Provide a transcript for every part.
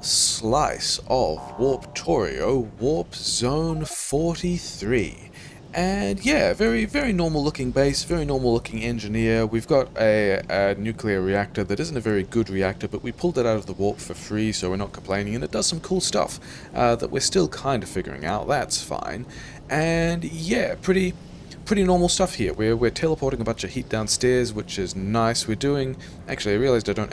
slice of Warptorio, Warp Zone 43. And yeah, very normal looking base, very normal looking engineer. We've got a nuclear reactor that isn't a very good reactor, but we pulled it out of the warp for free, so we're not complaining, and it does some cool stuff that we're still kind of figuring out. That's fine. And yeah, pretty normal stuff here. We're teleporting a bunch of heat downstairs, which is nice. We're doing... Actually, I realized I don't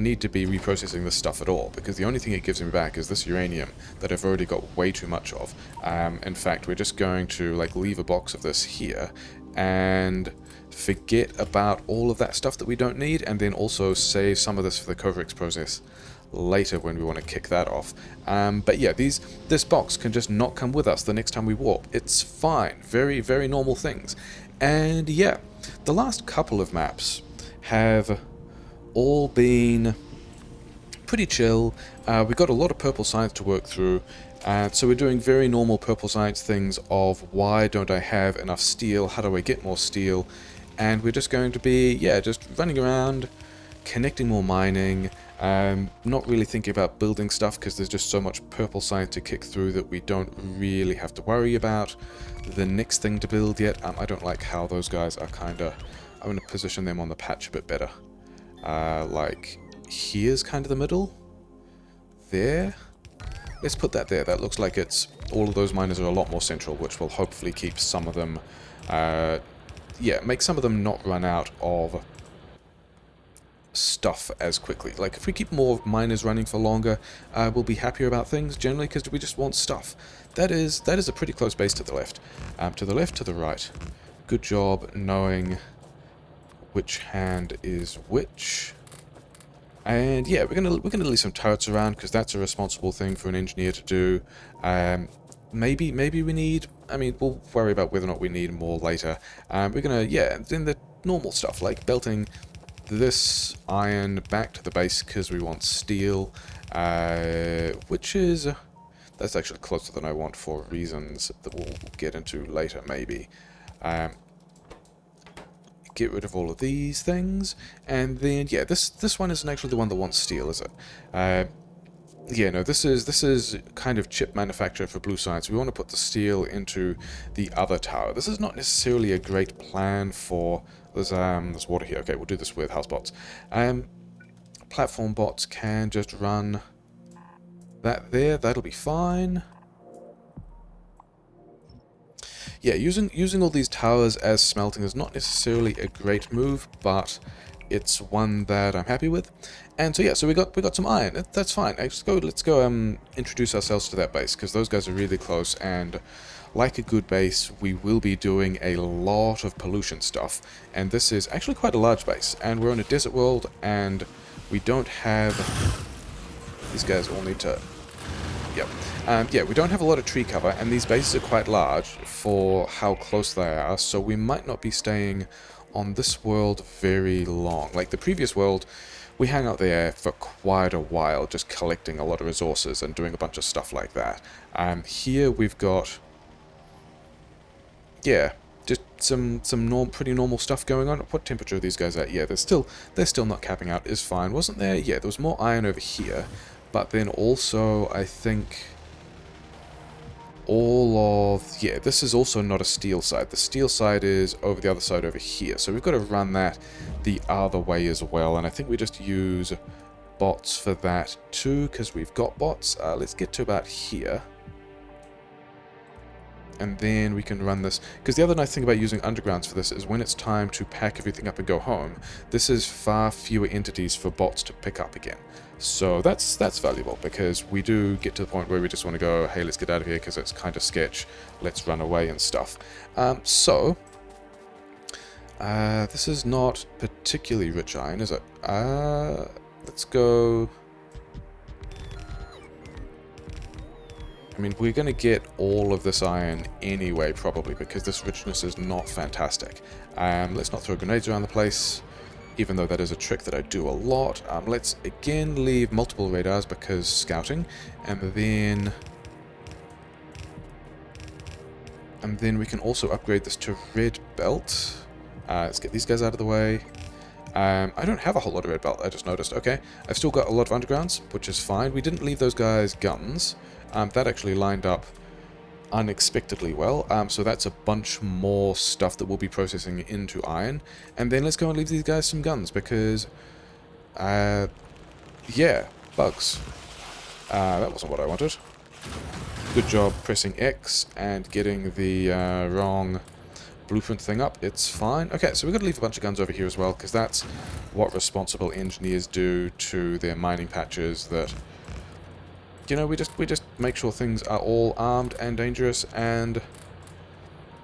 need to be reprocessing this stuff at all, because the only thing it gives me back is this uranium that I've already got way too much of. In fact, we're just going to like leave a box of this here and forget about all of that stuff that we don't need, and then also save some of this for the Covrix process later when we want to kick that off. But yeah, this box can just not come with us the next time we warp. It's fine. Very normal things. And yeah, the last couple of maps have all been pretty chill. We've got a lot of purple science to work through, so we're doing very normal purple science things of why don't I have enough steel, how do I get more steel, and we're just going to be, yeah, just running around, connecting more mining, not really thinking about building stuff because there's just so much purple science to kick through that we don't really have to worry about the next thing to build yet. I don't like how those guys are kinda... I'm going to position them on the patch a bit better. Like, here's kind of the middle. There. Let's put that there. That looks like it's... all of those miners are a lot more central, which will hopefully keep some of them... yeah, make some of them not run out of stuff as quickly. Like, if we keep more miners running for longer, we'll be happier about things, generally, because we just want stuff. That is a pretty close base to the left. To the right. Good job knowing which hand is which. And yeah, we're gonna leave some turrets around because that's a responsible thing for an engineer to do. Maybe we need... I mean, we'll worry about whether or not we need more later. We're gonna, yeah, then the normal stuff like belting this iron back to the base because we want steel, which is... that's actually closer than I want for reasons that we'll get into later, maybe. Get rid of all of these things, and then yeah, this one isn't actually the one that wants steel, is it? Yeah, no, this is kind of chip manufacture for blue science. We want to put the steel into the other tower. This is not necessarily a great plan for... there's water here. Okay, we'll do this with house bots. Platform bots can just run that there. That'll be fine. Yeah, using all these towers as smelting is not necessarily a great move, but it's one that I'm happy with. And so yeah, so we got some iron. That's fine. Let's go introduce ourselves to that base, because those guys are really close, and like a good base, we will be doing a lot of pollution stuff. And this is actually quite a large base, and we're in a desert world, and we don't have... these guys all need to... Yep. Yeah, we don't have a lot of tree cover, and these bases are quite large for how close they are, so we might not be staying on this world very long. Like the previous world, we hang out there for quite a while, just collecting a lot of resources and doing a bunch of stuff like that. Here we've got... yeah, just some pretty normal stuff going on. What temperature are these guys at? Yeah, they're still not capping out, is fine. Wasn't there? Yeah, there was more iron over here. But then also, I think, all of... yeah, this is also not a steel side. The steel side is over the other side over here. So we've got to run that the other way as well. And I think we just use bots for that too, because we've got bots. Let's get to about here. And then we can run this, because the other nice thing about using undergrounds for this is when it's time to pack everything up and go home, this is far fewer entities for bots to pick up again. So that's valuable, because we do get to the point where we just want to go, hey, let's get out of here because it's kind of sketch, let's run away and stuff. This is not particularly rich iron, is it? Let's go... I mean, we're going to get all of this iron anyway, probably, because this richness is not fantastic. Let's not throw grenades around the place, even though that is a trick that I do a lot. Let's, again, leave multiple radars, because scouting, and then we can also upgrade this to red belt. Let's get these guys out of the way. I don't have a whole lot of red belt, I just noticed. Okay, I've still got a lot of undergrounds, which is fine. We didn't leave those guys guns. That actually lined up unexpectedly well. So that's a bunch more stuff that we'll be processing into iron. And then let's go and leave these guys some guns, because, yeah, bugs. That wasn't what I wanted. Good job pressing X and getting the wrong blueprint thing up. It's fine. Okay, so we've got to leave a bunch of guns over here as well, because that's what responsible engineers do to their mining patches, that, you know, we just make sure things are all armed and dangerous, and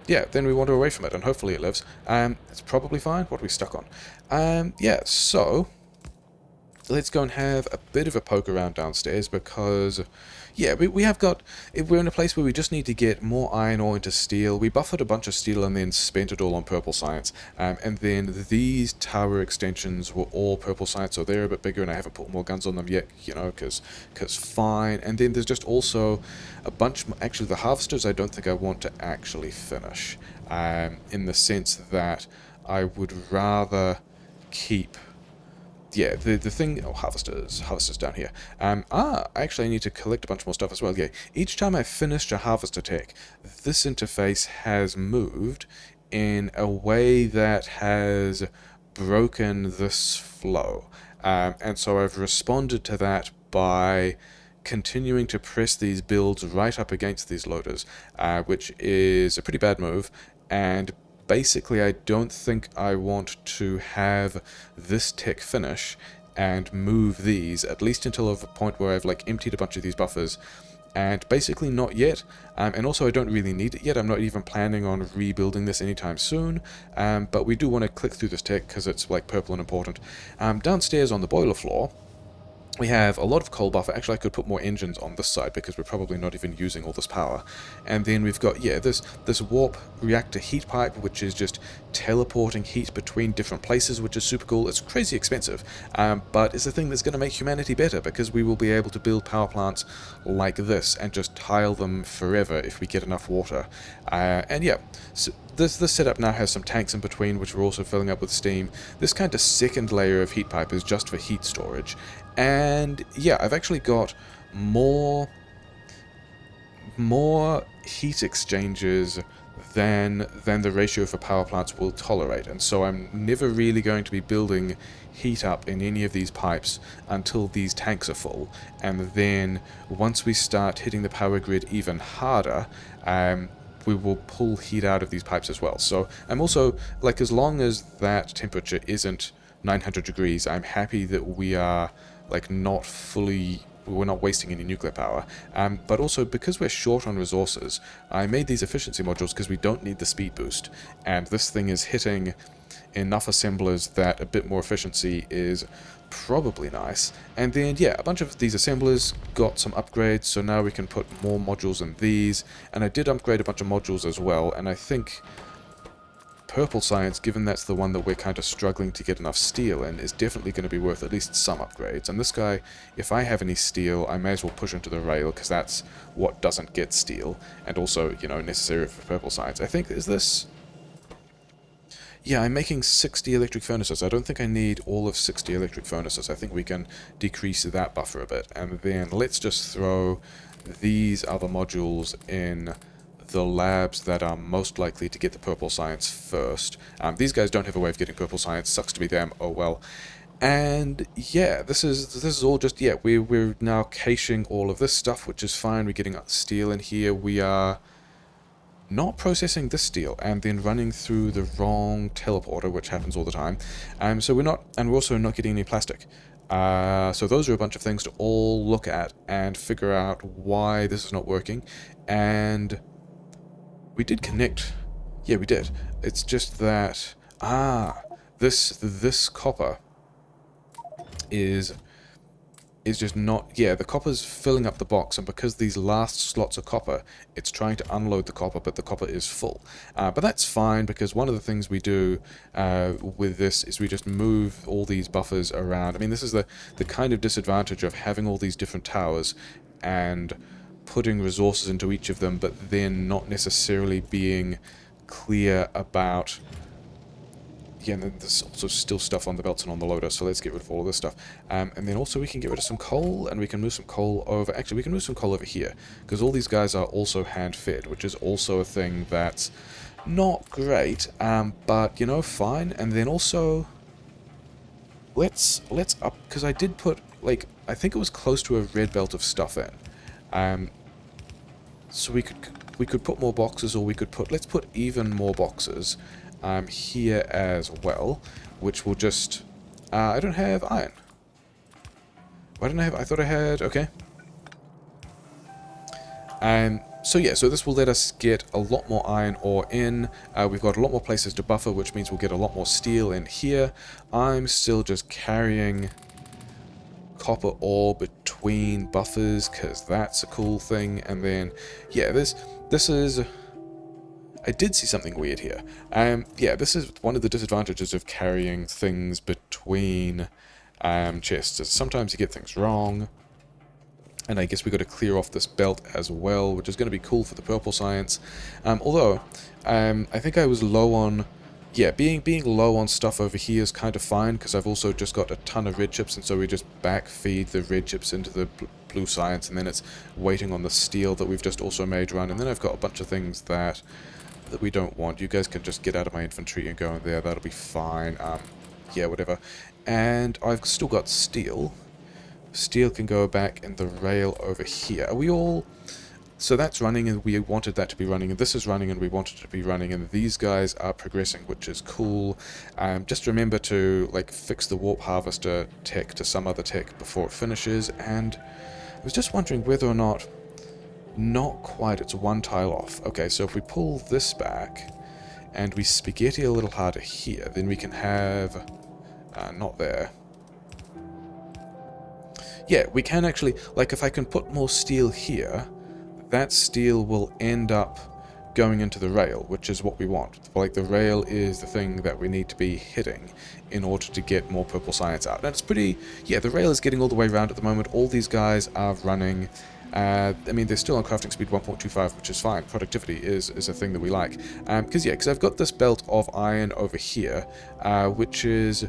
yeah, then we wander away from it, and hopefully it lives. It's probably fine. What are we stuck on? Yeah, so let's go and have a bit of a poke around downstairs, because yeah, we have got, we're in a place where we just need to get more iron ore into steel. We buffered a bunch of steel and then spent it all on purple science, and then these tower extensions were all purple science, so they're a bit bigger, and I haven't put more guns on them yet, you know, because fine. And then there's just also a bunch, actually the harvesters I don't think I want to actually finish, in the sense that I would rather keep, yeah, the thing... Oh, harvesters down here. Actually I need to collect a bunch more stuff as well. Yeah, each time I finished a harvester tech, this interface has moved in a way that has broken this flow. And so I've responded to that by continuing to press these builds right up against these loaders, which is a pretty bad move, and basically I don't think I want to have this tech finish and move these, at least until a point where I've like emptied a bunch of these buffers, and basically not yet, and also I don't really need it yet. I'm not even planning on rebuilding this anytime soon, but we do want to click through this tech because it's like purple and important. Downstairs on the boiler floor, we have a lot of coal buffer. Actually, I could put more engines on this side because we're probably not even using all this power. And then we've got, yeah, this warp reactor heat pipe, which is just teleporting heat between different places, which is super cool. It's crazy expensive, but it's the thing that's going to make humanity better, because we will be able to build power plants like this and just tile them forever if we get enough water. And yeah, so this setup now has some tanks in between, which we're also filling up with steam. This kind of second layer of heat pipe is just for heat storage. And yeah, I've actually got more heat exchangers than the ratio for power plants will tolerate, and so I'm never really going to be building heat up in any of these pipes until these tanks are full. And then once we start hitting the power grid even harder, we will pull heat out of these pipes as well. So I'm also, like, as long as that temperature isn't 900 degrees, I'm happy that we are, like, not fully, we're not wasting any nuclear power. But also, because we're short on resources, I made these efficiency modules because we don't need the speed boost, and this thing is hitting enough assemblers that a bit more efficiency is probably nice. And then, yeah, a bunch of these assemblers got some upgrades, so now we can put more modules in these, and I did upgrade a bunch of modules as well, and I think purple science, given that's the one that we're kind of struggling to get enough steel in, is definitely going to be worth at least some upgrades. And this guy, if I have any steel, I may as well push into the rail, because that's what doesn't get steel, and also, you know, necessary for purple science. I think, is this... Yeah, I'm making 60 electric furnaces. I don't think I need all of 60 electric furnaces. I think we can decrease that buffer a bit. And then let's just throw these other modules in the labs that are most likely to get the purple science first. These guys don't have a way of getting purple science. Sucks to be them. Oh well. And yeah, this is all just, yeah, we're now caching all of this stuff, which is fine. We're getting steel in here. We are not processing this steel and then running through the wrong teleporter, which happens all the time. So we're not, and we're also not getting any plastic. So those are a bunch of things to all look at and figure out why this is not working. And we did connect. Yeah, we did. It's just that, this copper is just not... Yeah, the copper's filling up the box, and because these last slots are copper, it's trying to unload the copper, but the copper is full. But that's fine, because one of the things we do with this is we just move all these buffers around. I mean, this is the kind of disadvantage of having all these different towers and putting resources into each of them, but then not necessarily being clear about... yeah, and then there's also still stuff on the belts and on the loader, so let's get rid of all of this stuff. And then also we can get rid of some coal, and we can move some coal over... Actually, we can move some coal over here, because all these guys are also hand-fed, which is also a thing that's not great, but, you know, fine. And then also... Let's up... Because I did put, like, I think it was close to a red belt of stuff in. So we could put more boxes, or we could put... Let's put even more boxes here as well, which will just... I don't have iron. Why didn't I have... I thought I had... Okay. So yeah, so this will let us get a lot more iron ore in. We've got a lot more places to buffer, which means we'll get a lot more steel in here. I'm still just carrying copper ore between buffers, because that's a cool thing. And then, yeah, this is... I did see something weird here. Yeah, this is one of the disadvantages of carrying things between chests. Sometimes you get things wrong. And I guess we got to clear off this belt as well, which is going to be cool for the purple science. Although, I think I was low on... Yeah, being low on stuff over here is kind of fine, because I've also just got a ton of red chips, and so we just backfeed the red chips into the blue science, and then it's waiting on the steel that we've just also made run, and then I've got a bunch of things that we don't want. You guys can just get out of my infantry and go in there, that'll be fine. Yeah, whatever. And I've still got steel. Steel can go back in the rail over here. Are we all... So that's running, and we wanted that to be running, and this is running, and we wanted it to be running, and these guys are progressing, which is cool. Just remember to, like, fix the warp harvester tech to some other tech before it finishes, and I was just wondering whether or not... Not quite, it's one tile off. Okay, so if we pull this back, and we spaghetti a little harder here, then we can have... not there. Yeah, we can actually... Like, if I can put more steel here... that steel will end up going into the rail, which is what we want. Like, the rail is the thing that we need to be hitting in order to get more purple science out. And it's pretty... Yeah, the rail is getting all the way around at the moment. All these guys are running... I mean, they're still on crafting speed 1.25, which is fine. Productivity is a thing that we like. Because I've got this belt of iron over here, which is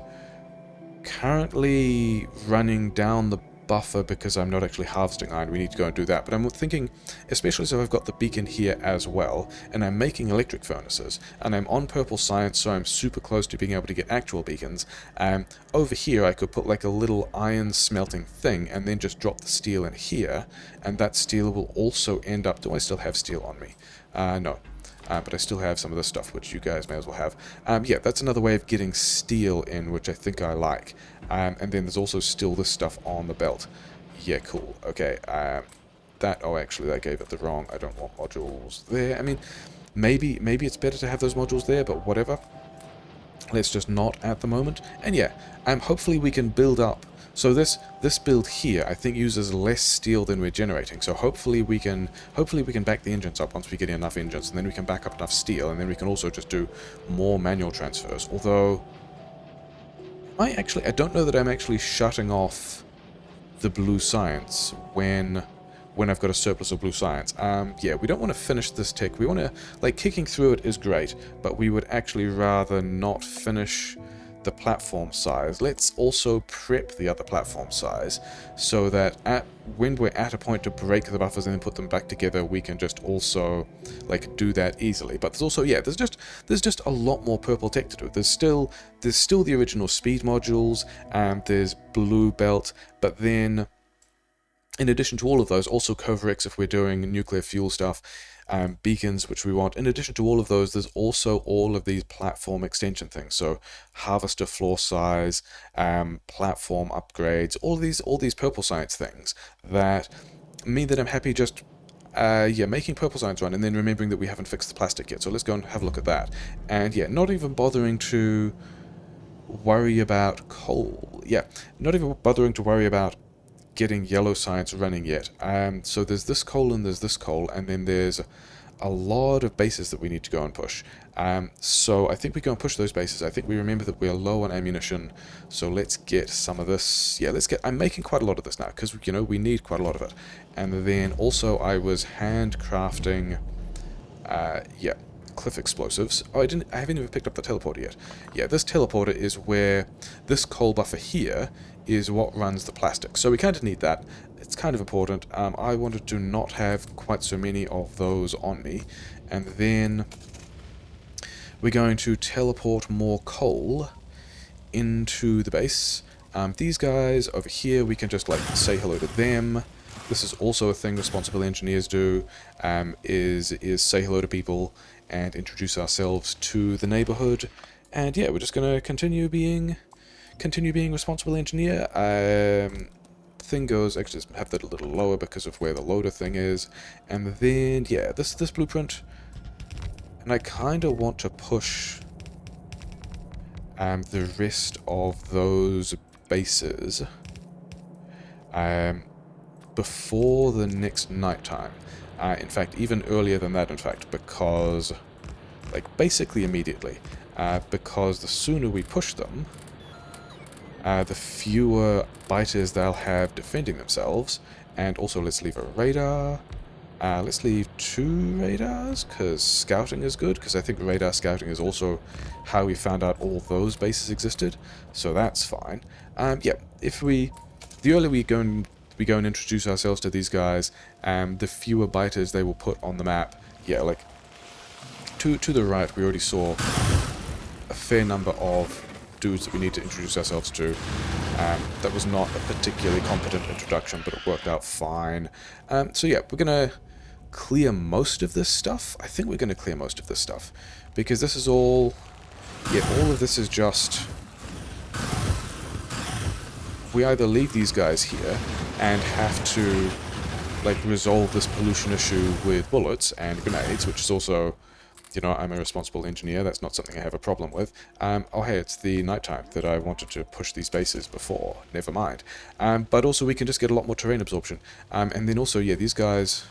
currently running down the buffer because I'm not actually harvesting iron. We need to go and do that. But I'm thinking, especially so I've got the beacon here as well, and I'm making electric furnaces, and I'm on purple science, so I'm super close to being able to get actual beacons. Over here I could put like a little iron smelting thing, and then just drop the steel in here, and that steel will also end up... Do I still have steel on me? No. But I still have some of this stuff, which you guys may as well have. Yeah, that's another way of getting steel in, which I think I like. And then there's also still this stuff on the belt. Yeah, cool. Okay, oh, actually, that gave it the wrong... I don't want modules there. I mean, maybe it's better to have those modules there, but whatever. Let's just not at the moment. And yeah, hopefully we can build up... So this build here, I think, uses less steel than we're generating. So hopefully we can back the engines up once we get enough engines, and then we can back up enough steel, and then we can also just do more manual transfers. Although, I don't know that I'm actually shutting off the blue science when I've got a surplus of blue science. Yeah, we don't want to finish this tech. We want to, like, kicking through it is great, but we would actually rather not finish the platform size. Let's also prep the other platform size so that when we're at a point to break the buffers and then put them back together, we can just also, like, do that easily. But there's also, yeah, there's just a lot more purple tech to do. There's still the original speed modules, and there's blue belt, but then in addition to all of those, also Coverx if we're doing nuclear fuel stuff, beacons, which we want. In addition to all of those, there's also all of these platform extension things. So harvester floor size, platform upgrades, all these purple science things that mean that I'm happy just making purple science run, and then remembering that we haven't fixed the plastic yet. So let's go and have a look at that. And yeah, not even bothering to worry about coal. Yeah, not even bothering to worry about getting yellow science running yet. So there's this coal and there's this coal, and then there's a lot of bases that we need to go and push. So I think we go and push those bases. I think we remember that we're low on ammunition, so let's get some of this. Yeah, I'm making quite a lot of this now, because, you know, we need quite a lot of it. And then also I was handcrafting, cliff explosives. Oh, I haven't even picked up the teleporter yet. Yeah, this teleporter is where this coal buffer here is what runs the plastic. So we kind of need that. It's kind of important. I wanted to not have quite so many of those on me. And then we're going to teleport more coal into the base. These guys over here, we can just like say hello to them. This is also a thing responsible engineers do, is say hello to people and introduce ourselves to the neighborhood. And yeah, we're just gonna continue being responsible engineer. Thing goes, actually just have that a little lower because of where the loader thing is. And then yeah, this blueprint, and I kind of want to push the rest of those bases before the next nighttime. In fact, even earlier than that, in fact, because, like, basically immediately. Because the sooner we push them, the fewer biters they'll have defending themselves. And also, let's leave a radar. Let's leave 2 radars, because scouting is good, because I think radar scouting is also how we found out all those bases existed, so that's fine. Yeah, the earlier we go and introduce ourselves to these guys, the fewer biters they will put on the map. Yeah, like, to the right, we already saw a fair number of dudes that we need to introduce ourselves to. That was not a particularly competent introduction, but it worked out fine. So yeah, we're gonna clear most of this stuff. I think we're gonna clear most of this stuff, because this is all... yeah, all of this is just... we either leave these guys here and have to, like, resolve this pollution issue with bullets and grenades, which is also, you know, I'm a responsible engineer, that's not something I have a problem with. Oh hey, it's the nighttime that I wanted to push these bases before, never mind. But also we can just get a lot more terrain absorption. And then also, yeah, these guys...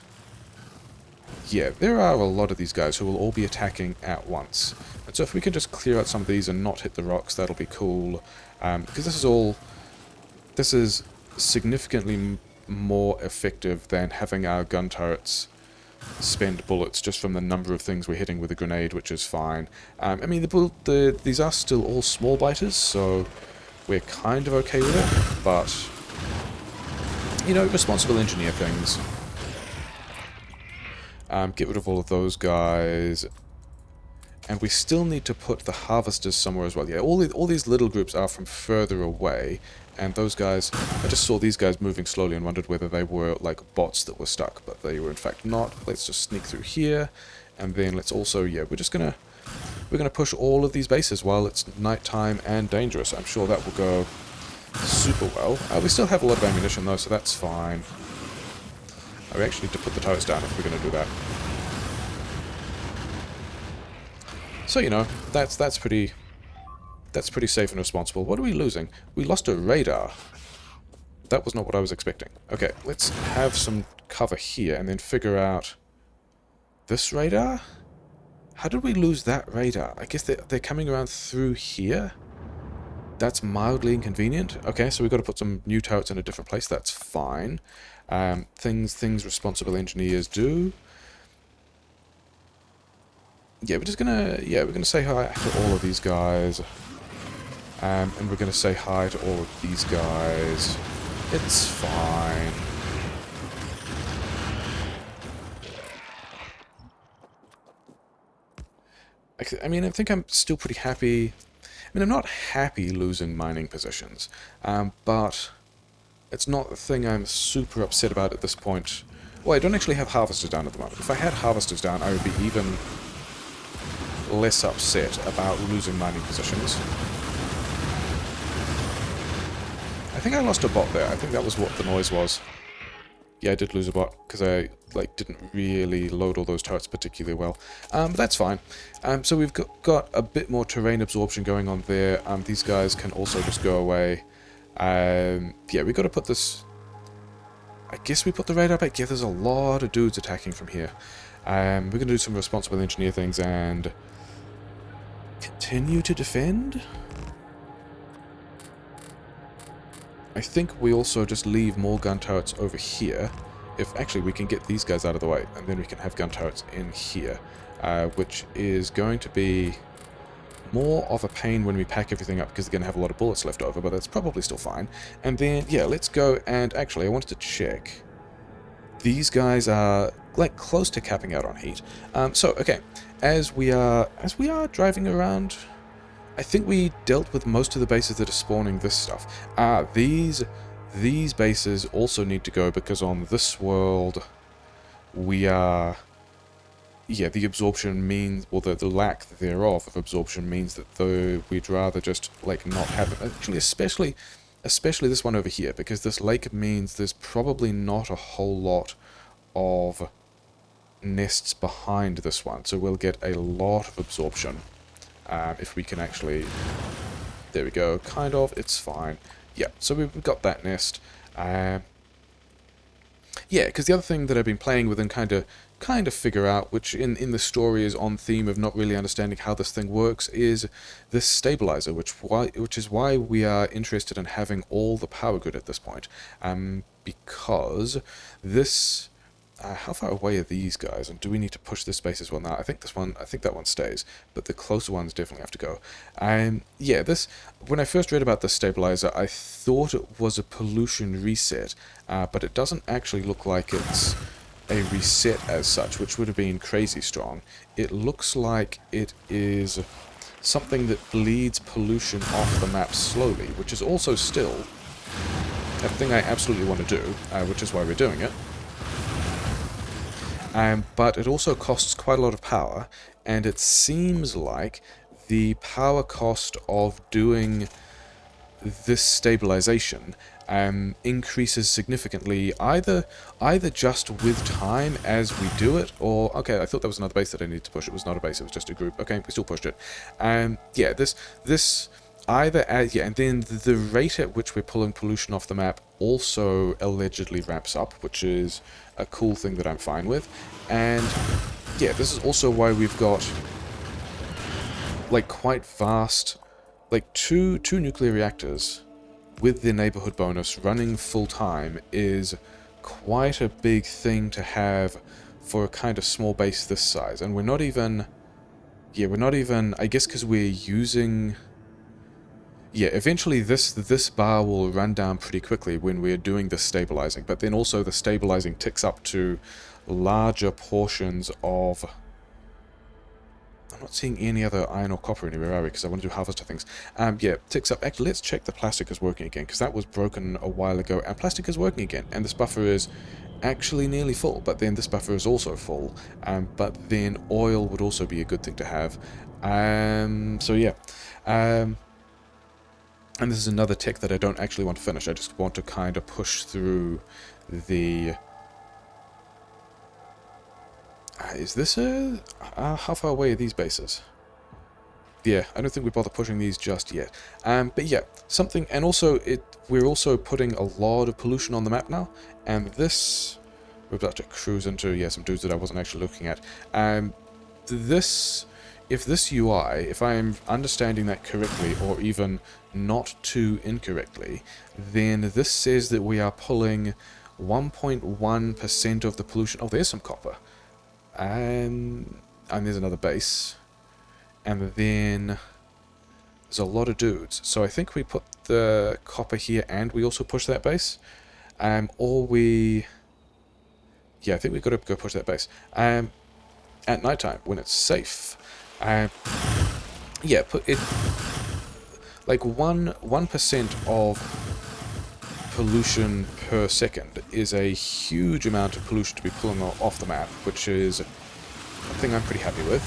yeah, there are a lot of these guys who will all be attacking at once. And so if we can just clear out some of these and not hit the rocks, that'll be cool. Because this is all... this is significantly more effective than having our gun turrets spend bullets just from the number of things we're hitting with a grenade, which is fine. I mean, these are still all small biters, so we're kind of okay with it, but, you know, responsible engineer things. Get rid of all of those guys. And we still need to put the harvesters somewhere as well. Yeah, all these little groups are from further away. And those guys... I just saw these guys moving slowly and wondered whether they were, like, bots that were stuck. But they were, in fact, not. Let's just sneak through here. And then let's also... yeah, we're just gonna... we're gonna push all of these bases while it's nighttime and dangerous. I'm sure that will go super well. We still have a lot of ammunition, though, so that's fine. We actually need to put the turrets down if we're going to do that. So, you know, that's pretty safe and responsible. What are we losing? We lost a radar. That was not what I was expecting. Okay, let's have some cover here and then figure out this radar? How did we lose that radar? I guess they're coming around through here? That's mildly inconvenient. Okay, so we've got to put some new turrets in a different place. That's fine. Things responsible engineers do. Yeah, we're gonna say hi to all of these guys. And we're gonna say hi to all of these guys. It's fine. I mean, I think I'm still pretty happy. I mean, I'm not happy losing mining positions, but it's not the thing I'm super upset about at this point. Well, I don't actually have harvesters down at the moment. If I had harvesters down, I would be even less upset about losing mining positions. I think I lost a bot there. I think that was what the noise was. Yeah, I did lose a bot, because I, like, didn't really load all those turrets particularly well. But that's fine. So we've got a bit more terrain absorption going on there. These guys can also just go away. Yeah, we've got to put this... I guess we put the radar back. Yeah, there's a lot of dudes attacking from here. We're going to do some responsible engineer things and... continue to defend? I think we also just leave more gun turrets over here, if actually we can get these guys out of the way, and then we can have gun turrets in here, which is going to be more of a pain when we pack everything up because they're going to have a lot of bullets left over, but that's probably still fine. And then, yeah, let's go and actually, I wanted to check. These guys are like close to capping out on heat. So, okay, as we are driving around, I think we dealt with most of the bases that are spawning this stuff. These bases also need to go because on this world, we are... Yeah, the absorption means, well, the lack thereof of absorption means that we'd rather just, like, not have it. Actually, especially this one over here, because this lake means there's probably not a whole lot of nests behind this one, so we'll get a lot of absorption if we can actually... There we go, kind of, it's fine. Yeah, so we've got that nest. Yeah, because the other thing that I've been playing with and kind of figure out, which in the story is on theme of not really understanding how this thing works, is this stabilizer, which is why we are interested in having all the power grid at this point. Because this... how far away are these guys, and do we need to push this space as well? Now, I think that one stays, but the closer ones definitely have to go. Yeah, when I first read about this stabilizer, I thought it was a pollution reset, but it doesn't actually look like it's a reset as such, which would have been crazy strong. It looks like it is something that bleeds pollution off the map slowly, which is also still a thing I absolutely want to do, which is why we're doing it. But it also costs quite a lot of power, and it seems like the power cost of doing this stabilization increases significantly, either just with time as we do it, or... Okay, I thought that was another base that I needed to push. It was not a base, it was just a group. Okay, we still pushed it. Yeah, this either as... Yeah, and then the rate at which we're pulling pollution off the map also allegedly ramps up, which is a cool thing that I'm fine with. And yeah, this is also why we've got like quite vast, like two nuclear reactors with the neighbourhood bonus running full time is quite a big thing to have for a kind of small base this size. And we're not even, I guess because we're using... Yeah, eventually this bar will run down pretty quickly when we're doing the stabilizing, but then also the stabilizing ticks up to larger portions of... I'm not seeing any other iron or copper anywhere, are we? Because I want to do harvester things. Yeah, ticks up. Actually, let's check the plastic is working again, because that was broken a while ago, and plastic is working again, and this buffer is actually nearly full, but then this buffer is also full, but then oil would also be a good thing to have. So yeah. And this is another tech that I don't actually want to finish. I just want to kind of push through the... is this a... how far away are these bases? Yeah, I don't think we bother pushing these just yet. But yeah, something... And also, we're also putting a lot of pollution on the map now. And this... We're about to cruise into, yeah, some dudes that I wasn't actually looking at. If this UI, if I'm understanding that correctly, or even not too incorrectly, then this says that we are pulling 1.1% of the pollution... Oh, there's some copper. And there's another base. And then there's a lot of dudes. So I think we put the copper here and we also push that base. Or we... Yeah, I think we've got to go push that base. At nighttime, when it's safe. Yeah, put it... Like 1% of pollution per second is a huge amount of pollution to be pulling off the map, which is a thing I'm pretty happy with.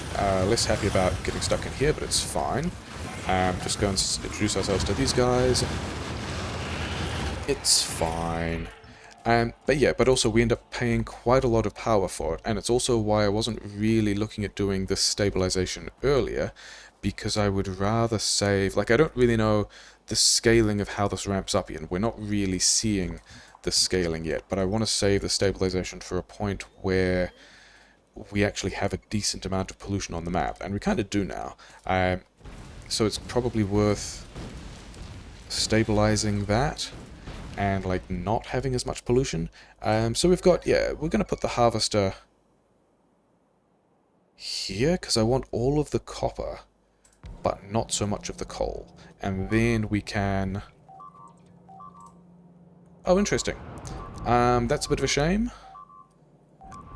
Less happy about getting stuck in here, but it's fine. Just go and introduce ourselves to these guys. It's fine. But yeah, but also we end up paying quite a lot of power for it, and it's also why I wasn't really looking at doing this stabilization earlier, because I would rather save... Like, I don't really know the scaling of how this ramps up yet. We're not really seeing the scaling yet, but I want to save the stabilization for a point where we actually have a decent amount of pollution on the map, and we kind of do now. So it's probably worth stabilizing that. and like not having as much pollution. So we've got, yeah, we're going to put the harvester here because I want all of the copper, but not so much of the coal. And then we can... Oh, interesting. That's a bit of a shame.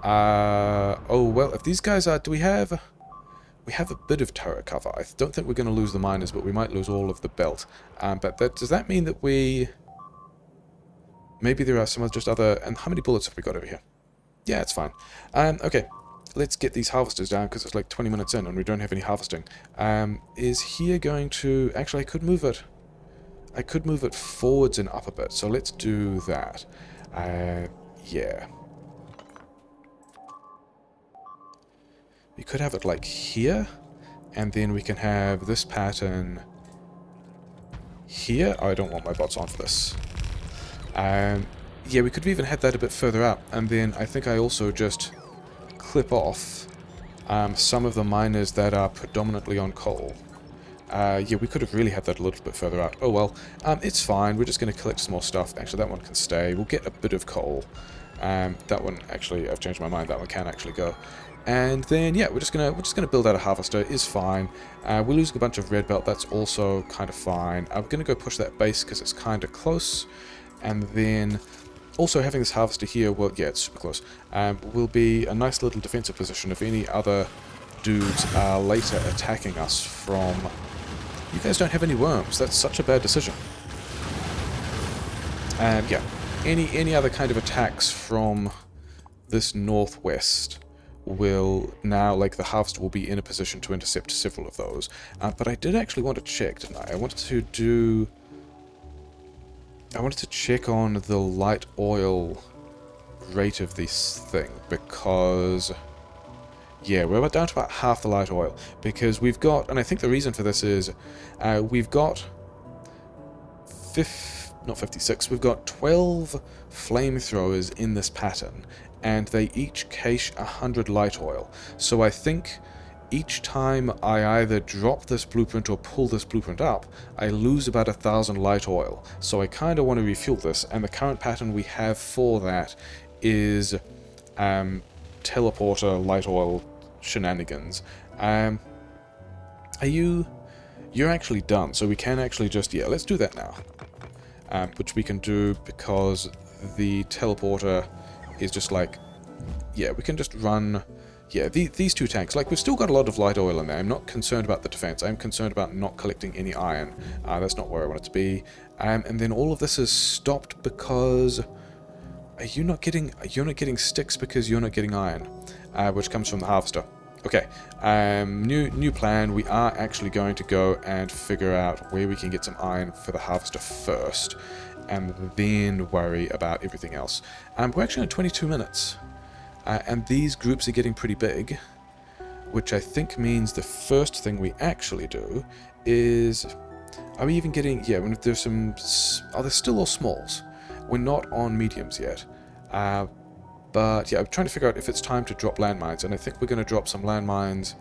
Oh, well, if these guys are... Do we have... We have a bit of turret cover. I don't think we're going to lose the miners, but we might lose all of the belt. But does that mean that we... Maybe there are some just other... And how many bullets have we got over here? Yeah, it's fine. Okay, let's get these harvesters down, because it's like 20 minutes in and we don't have any harvesting. Is here going to... Actually, I could move it... I could move it forwards and up a bit, so let's do that. Yeah. We could have it like here, and then we can have this pattern here. Oh, I don't want my bots on for this. Yeah, we could have even had that a bit further up, and then I think I also just clip off some of the miners that are predominantly on coal. Yeah, we could have really had that a little bit further out. Oh well, it's fine. We're just going to collect some more stuff. Actually, that one can stay. We'll get a bit of coal. That one, actually, I've changed my mind. That one can actually go. And then, yeah, we're just gonna build out a harvester. Is fine. We're losing a bunch of red belt. That's also kind of fine. I'm gonna go push that base because it's kind of close. And then, also having this harvester here, well, yeah, it's super close. Will be a nice little defensive position if any other dudes are later attacking us from... You guys don't have any worms. That's such a bad decision. Yeah, any other kind of attacks from this northwest will now, like, the harvester will be in a position to intercept several of those. But I did actually want to check, didn't I? I wanted to check on the light oil rate of this thing, because... Yeah, we're down to about half the light oil, because we've got, and I think the reason for this is, we've got not 56, we've got 12 flamethrowers in this pattern, and they each cache 100 light oil. So I think each time I either drop this blueprint or pull this blueprint up, I lose about 1,000 light oil. So I kind of want to refuel this, and the current pattern we have for that is teleporter light oil shenanigans. You're actually done, so we can actually just, yeah, let's do that now. Which we can do because the teleporter is just like, yeah, we can just run, yeah, these two tanks. Like, we've still got a lot of light oil in there. I'm not concerned about the defense. I'm concerned about not collecting any iron. That's not where I want it to be. And then all of this is stopped because you're not getting sticks because you're not getting iron, which comes from the harvester. Okay, new plan. We are actually going to go and figure out where we can get some iron for the harvester first, and then worry about everything else. We're actually at 22 minutes, and these groups are getting pretty big, which I think means the first thing we actually do is... Are we even getting... Yeah, when there's some... Oh, they're still all smalls. We're not on mediums yet. But yeah, I'm trying to figure out if it's time to drop landmines, and I think we're going to drop some landmines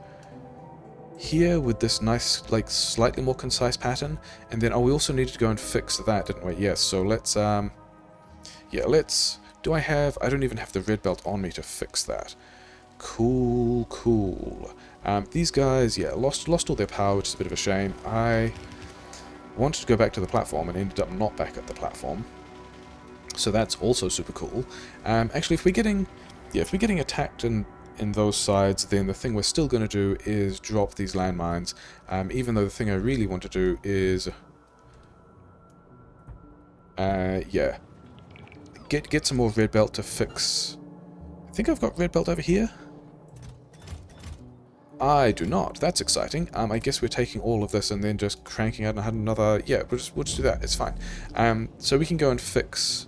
here with this nice, like, slightly more concise pattern. And then, oh, we also needed to go and fix that, didn't we? Yes, so let's, yeah, let's... Do I have... I don't even have the red belt on me to fix that. Cool, cool. These guys, yeah, lost all their power, which is a bit of a shame. I wanted to go back to the platform and ended up not back at the platform. So that's also super cool. Actually, if we're getting attacked in those sides, then the thing we're still going to do is drop these landmines. Even though the thing I really want to do is, yeah, get some more red belt to fix. I think I've got red belt over here. I do not. That's exciting. I guess we're taking all of this and then just cranking out another. Yeah, we'll just do that. It's fine. So we can go and fix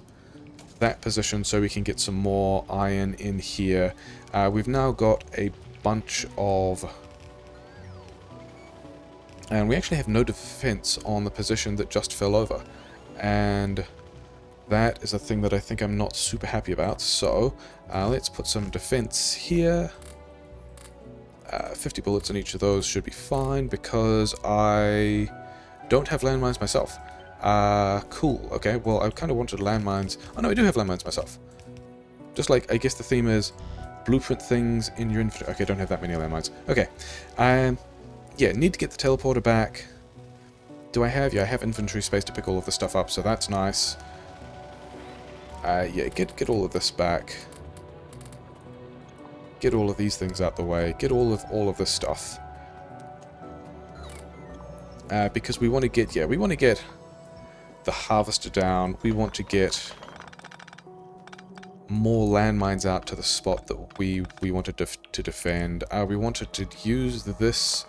that position so we can get some more iron in here. We've now got a bunch of... And we actually have no defense on the position that just fell over. And that is a thing that I think I'm not super happy about. So let's put some defense here. 50 bullets in each of those should be fine because I don't have landmines myself. Cool. Okay, well, I kind of wanted landmines. Oh, no, I do have landmines myself. Just like, I guess the theme is blueprint things in your inventory. Okay, don't have that many landmines. Okay. Yeah, need to get the teleporter back. Do I have? Yeah, I have inventory space to pick all of the stuff up, so that's nice. Yeah, get all of this back. Get all of these things out the way. Get all of this stuff. Because we want to get, yeah, we want to get the harvester down. We want to get more landmines out to the spot that we wanted to defend. We wanted to use this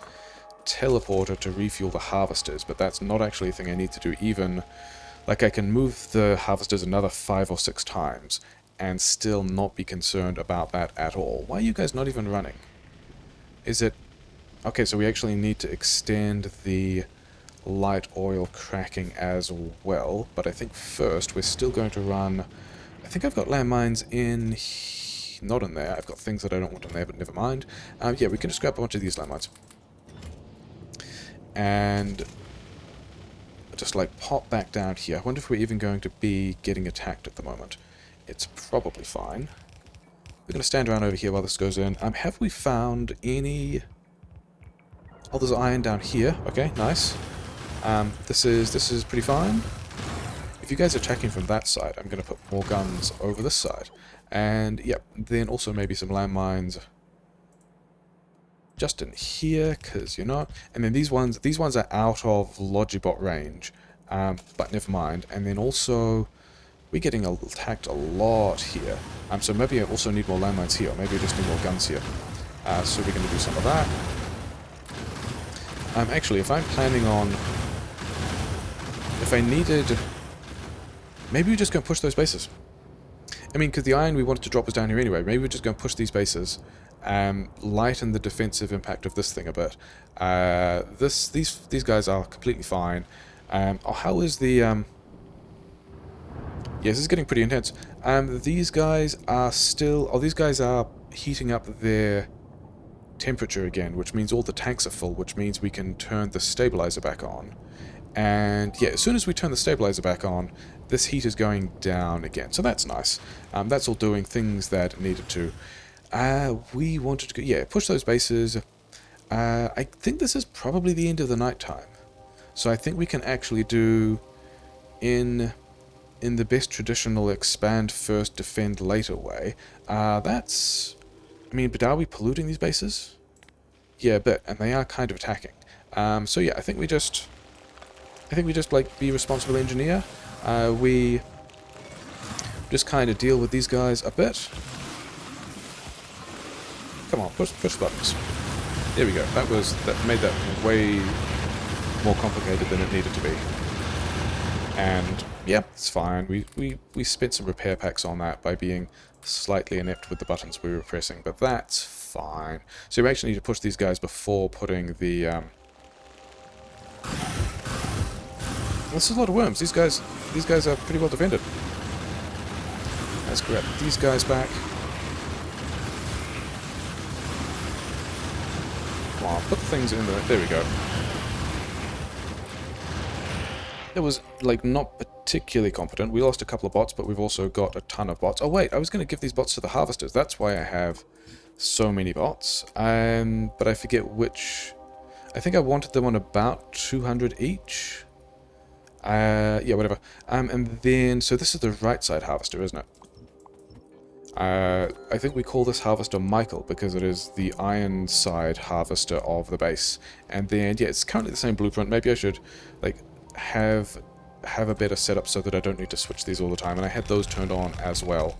teleporter to refuel the harvesters, but that's not actually a thing I need to do even. Like, I can move the harvesters another 5 or 6 times and still not be concerned about that at all. Why are you guys not even running? Is it... Okay, so we actually need to extend the light oil cracking as well, but I think first we're still going to run... I think I've got landmines in... Not in there. I've got things that I don't want in there, but never mind. Yeah, we can just grab a bunch of these landmines. And just like pop back down here. I wonder if we're even going to be getting attacked at the moment. It's probably fine. We're going to stand around over here while this goes in. Have we found any... Oh, there's iron down here. Okay, nice. This is pretty fine. If you guys are attacking from that side, I'm going to put more guns over this side. And, yep, then also maybe some landmines just in here, because, you know... And then these ones are out of Logibot range, but never mind. And then also, we're getting attacked a lot here. So maybe I also need more landmines here, or maybe I just need more guns here. So we're going to do some of that. Actually, if I'm planning on... If I needed... Maybe we're just going to push those bases. I mean, because the iron we wanted to drop was down here anyway. Maybe we're just going to push these bases. Lighten the defensive impact of this thing a bit. These guys are completely fine. Oh, how is the... Yes, this is getting pretty intense. These guys are still... Oh, these guys are heating up their temperature again, which means all the tanks are full, which means we can turn the stabilizer back on. And yeah, as soon as we turn the stabilizer back on, this heat is going down again. So that's nice. That's all doing things that it needed to. We wanted to go, yeah, push those bases. I think this is probably the end of the night time. So I think we can actually do in the best traditional expand first, defend later way. That's... I mean, but are we polluting these bases? Yeah, a bit, and they are kind of attacking. So yeah, I think we just like be responsible engineer. We just kind of deal with these guys a bit. Come on, push buttons. There we go. That made that way more complicated than it needed to be. And yeah, it's fine. We spent some repair packs on that by being slightly inept with the buttons we were pressing, but that's fine. So we actually need to push these guys before putting the this is a lot of worms. These guys are pretty well defended. Let's grab these guys back. Come on, put the things in there. There we go. It was, like, not particularly competent. We lost a couple of bots, but we've also got a ton of bots. Oh, wait, I was going to give these bots to the harvesters. That's why I have so many bots. But I forget which... I think I wanted them on about 200 each. Yeah, whatever. And then... So this is the right side harvester, isn't it? I think we call this harvester Michael because it is the iron side harvester of the base. And then, yeah, it's currently the same blueprint. Maybe I should, like... have a better setup so that I don't need to switch these all the time, and I had those turned on as well,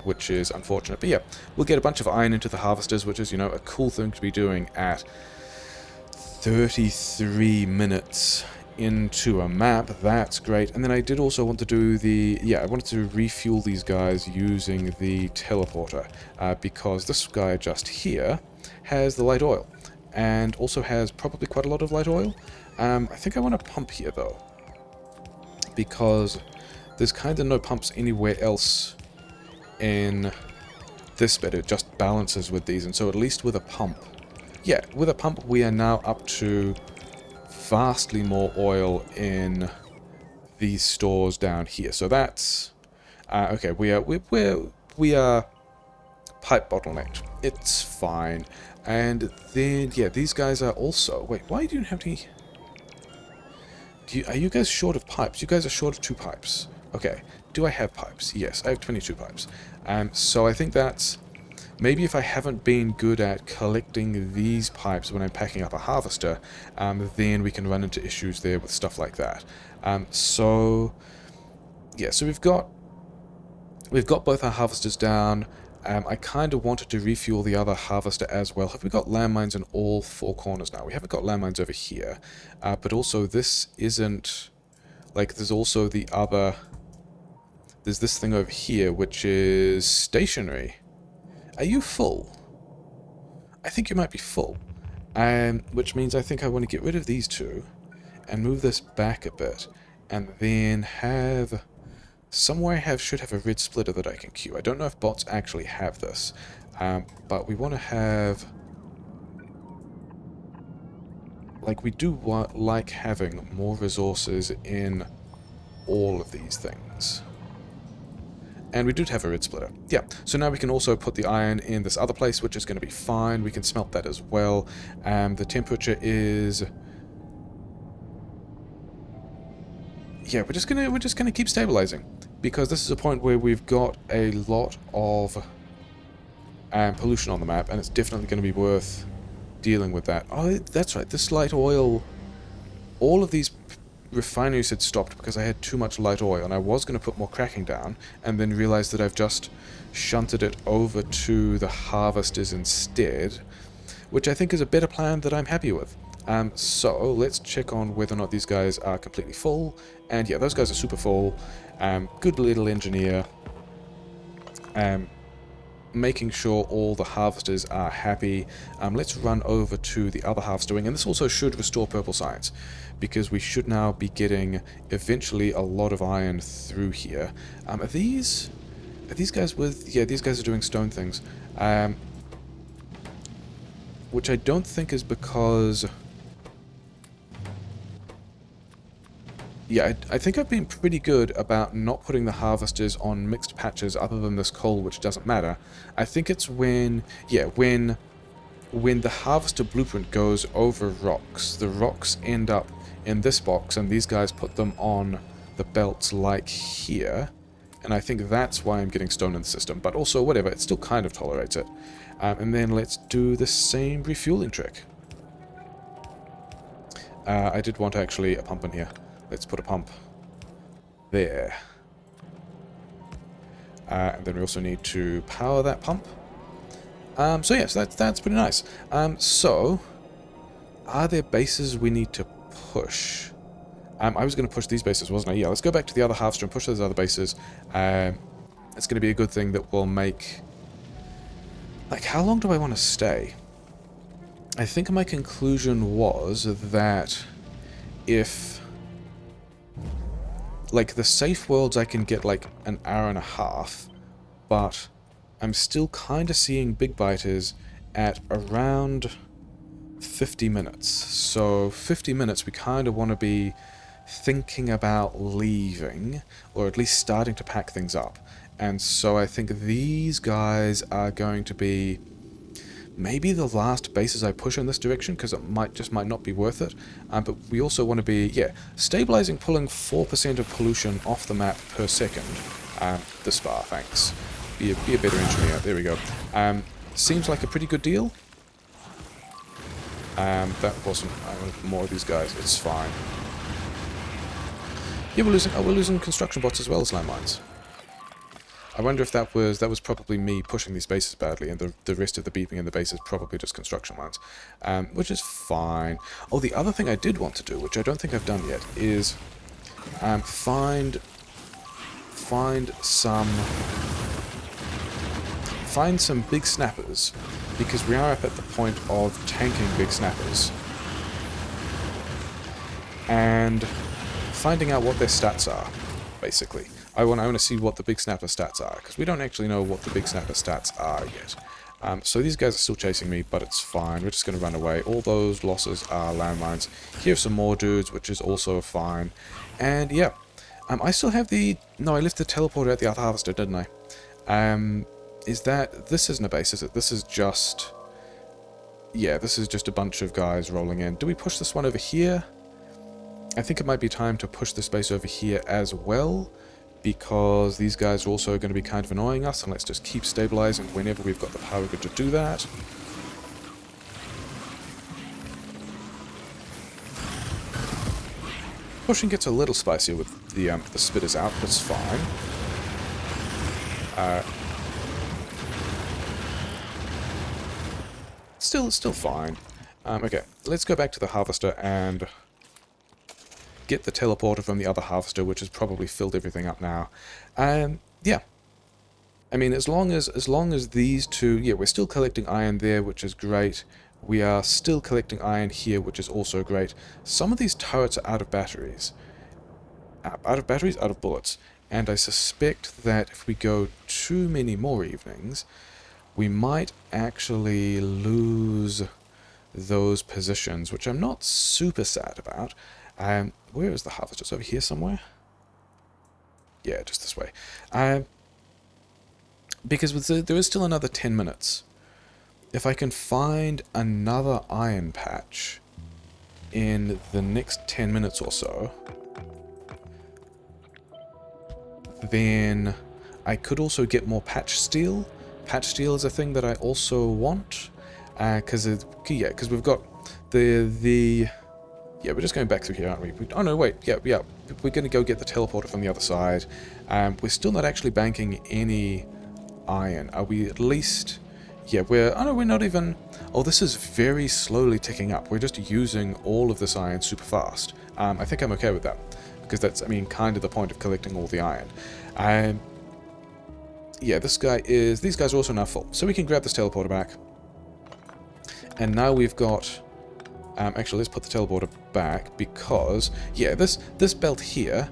which is unfortunate. But yeah, we'll get a bunch of iron into the harvesters, which is, you know, a cool thing to be doing at 33 minutes into a map. That's great. And then I did also want to do the... Yeah, I wanted to refuel these guys using the teleporter, because this guy just here has the light oil, and also has probably quite a lot of light oil. I think I want to pump here, though, because there's kind of no pumps anywhere else in this bit. It just balances with these, and so at least with a pump... Yeah, with a pump we are now up to vastly more oil in these stores down here. So that's okay. We are pipe bottlenecked. It's fine. And then yeah, these guys are also. Wait, why do you have any? Are you guys short of pipes? You guys are short of 2 pipes. Okay. Do I have pipes? Yes, I have 22 pipes. So I think that's... Maybe if I haven't been good at collecting these pipes when I'm packing up a harvester, then we can run into issues there with stuff like that. So... Yeah, so we've got both our harvesters down. I kind of wanted to refuel the other harvester as well. Have we got landmines in all 4 corners now? We haven't got landmines over here. But also this isn't... Like, there's also the other... There's this thing over here, which is stationary. Are you full? I think you might be full. Which means I think I want to get rid of these 2 and move this back a bit. And then have... Somewhere I should have a red splitter that I can queue. I don't know if bots actually have this. But we want to have... Like, we do like having more resources in all of these things. And we did have a red splitter. Yeah, so now we can also put the iron in this other place, which is going to be fine. We can smelt that as well. The temperature is... Yeah, we're just gonna keep stabilizing, because this is a point where we've got a lot of pollution on the map, and it's definitely going to be worth dealing with that. Oh, that's right. This light oil, all of these refineries had stopped because I had too much light oil, and I was going to put more cracking down, and then realized that I've just shunted it over to the harvesters instead, which I think is a better plan that I'm happy with. So let's check on whether or not these guys are completely full, and yeah, those guys are super full. Good little engineer. Making sure all the harvesters are happy. Let's run over to the other harvester wing, and this also should restore purple science, because we should now be getting eventually a lot of iron through here. Are these guys with... Yeah, these guys are doing stone things. Which I don't think is because... Yeah, I think I've been pretty good about not putting the harvesters on mixed patches other than this coal, which doesn't matter. I think it's when... Yeah, when the harvester blueprint goes over rocks, the rocks end up in this box, and these guys put them on the belts like here. And I think that's why I'm getting stone in the system. But also, whatever, it still kind of tolerates it. And then let's do the same refueling trick. I did want actually a pump in here. Let's put a pump there. And then we also need to power that pump. So yes, that's pretty nice. So, are there bases we need to push? I was going to push these bases, wasn't I? Yeah, let's go back to the other harvester and push those other bases. It's going to be a good thing that will make... Like, how long do I want to stay? I think my conclusion was that if... Like, the safe worlds I can get, like, an hour and a half, but I'm still kind of seeing big biters at around 50 minutes. So, 50 minutes, we kind of want to be thinking about leaving, or at least starting to pack things up. And so I think these guys are going to be maybe the last bases I push in this direction, because it might not be worth it. But we also want to be, yeah, stabilizing, pulling 4% of pollution off the map per second. This far, thanks. Be a better engineer. There we go. Seems like a pretty good deal. That wasn't... I want more of these guys. It's fine. Yeah, we're losing construction bots as well as landmines. I wonder if that was probably me pushing these bases badly, and the rest of the beeping in the base is probably just construction lines, which is fine. Oh, the other thing I did want to do, which I don't think I've done yet, is find some big snappers, because we are up at the point of tanking big snappers, and finding out what their stats are, basically. I want to see what the big snapper stats are, because we don't actually know what the big snapper stats are yet. So these guys are still chasing me, but it's fine. We're just going to run away. All those losses are landmines. Here's some more dudes, which is also fine. And yeah, I still have the... No, I left the teleporter at the other harvester, didn't I? Is that... This isn't a base, is it? This is just... Yeah, this is just a bunch of guys rolling in. Do we push this one over here? I think it might be time to push this base over here as well, because these guys are also going to be kind of annoying us, and let's just keep stabilizing whenever we've got the power grid to do that. Pushing gets a little spicier with the spitters out, but it's fine. Still fine. Okay, let's go back to the harvester and get the teleporter from the other harvester, which has probably filled everything up now. Yeah. I mean, as long as these two... Yeah, we're still collecting iron there, which is great. We are still collecting iron here, which is also great. Some of these turrets are out of batteries. Out of batteries? Out of bullets. And I suspect that if we go too many more evenings, we might actually lose those positions, which I'm not super sad about. Where is the harvester? It's over here somewhere? Yeah, just this way. Because there is still another 10 minutes. If I can find another iron patch in the next 10 minutes or so, then I could also get more patch steel. Patch steel is a thing that I also want, because we've got the yeah, we're just going back through here, aren't we? Oh no, wait, yeah, we're going to go get the teleporter from the other side. We're still not actually banking any iron. Are we at least? Yeah, oh no, we're not even... Oh, this is very slowly ticking up. We're just using all of this iron super fast. I think I'm okay with that, because that's, I mean, kind of the point of collecting all the iron. Yeah, these guys are also now full. So we can grab this teleporter back. And now we've got... actually, let's put the teleporter back, because, yeah, this belt here,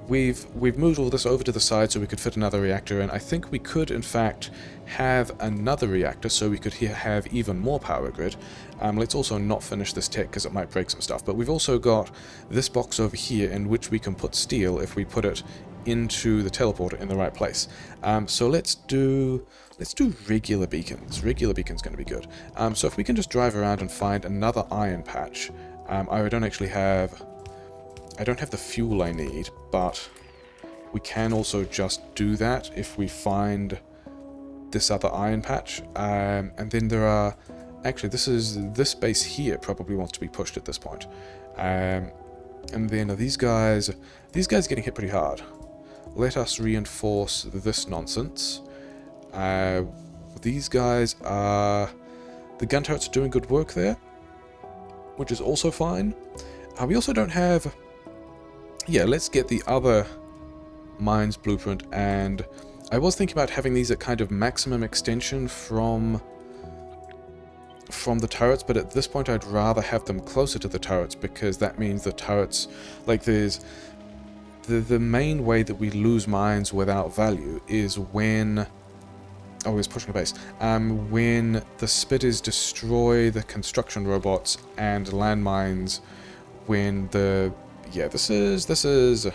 we've moved all this over to the side so we could fit another reactor in. I think we could, in fact, have another reactor so we could have even more power grid. Let's also not finish this tech because it might break some stuff. But we've also got this box over here in which we can put steel if we put it into the teleporter in the right place. So let's do regular beacons. Regular beacons going to be good. So if we can just drive around and find another iron patch. I don't have the fuel I need, but we can also just do that if we find this other iron patch. And then there are... Actually, this base here probably wants to be pushed at this point. And then are these guys getting hit pretty hard. Let us reinforce this nonsense. These guys are... The gun turrets are doing good work there, which is also fine. We also don't have... Yeah, let's get the other mines blueprint, and I was thinking about having these at kind of maximum extension from the turrets, but at this point I'd rather have them closer to the turrets, because that means the turrets, like, there's the main way that we lose mines without value is when... Oh, he's pushing a base. When the spitters destroy the construction robots and landmines, when the... Yeah, this is a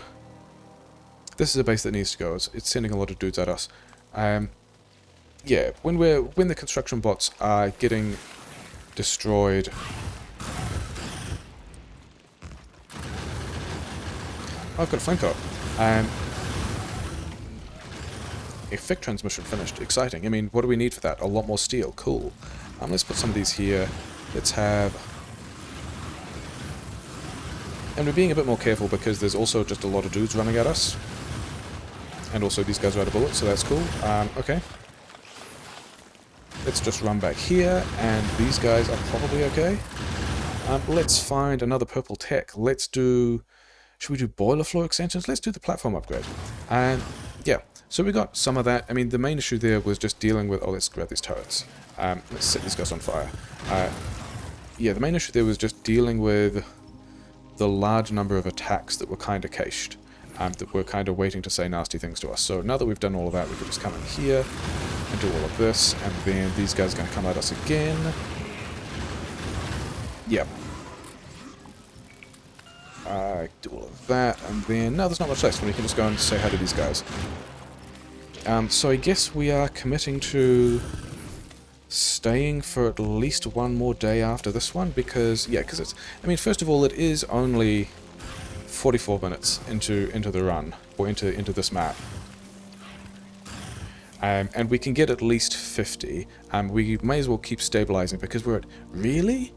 base that needs to go. It's sending a lot of dudes at us. Yeah, when the construction bots are getting destroyed. Oh, I've got a flanker. Effect transmission finished. Exciting. I mean, what do we need for that? A lot more steel. Cool. Let's put some of these here. Let's have... And we're being a bit more careful because there's also just a lot of dudes running at us. And also these guys are out of bullets, so that's cool. Okay. Let's just run back here, and these guys are probably okay. Let's find another purple tech. Let's do... Should we do boiler flow extensions? Let's do the platform upgrade. Yeah, so we got some of that. I mean, the main issue there was just dealing with... Oh, let's grab these turrets. Let's set these guys on fire. Yeah, the main issue there was just dealing with the large number of attacks that were kind of cached. That were kind of waiting to say nasty things to us. So now that we've done all of that, we could just come in here and do all of this, and then these guys are going to come at us again. Yep. Do all of that, and then... No, there's not much left, and we can just go and say hi to these guys. So I guess we are committing to staying for at least one more day after this one, because, yeah, because it's... I mean, first of all, it is only 44 minutes into the run, or into this map. And we can get at least 50. We may as well keep stabilizing, because we're at... Really?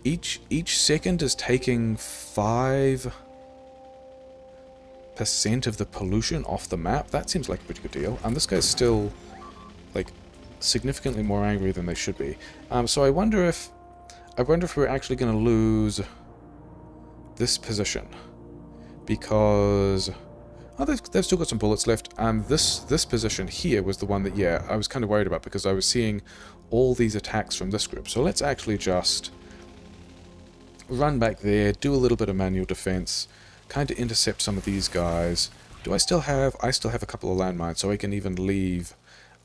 Each second is taking 5% of the pollution off the map? That seems like a pretty good deal. And this guy's still, like, significantly more angry than they should be. So I wonder if we're actually going to lose this position. Because... Oh, they've still got some bullets left. This position here was the one that, yeah, I was kind of worried about, because I was seeing all these attacks from this group. So let's actually just run back there, do a little bit of manual defense, kind of intercept some of these guys. Do I still have... I still have a couple of landmines, so I can even leave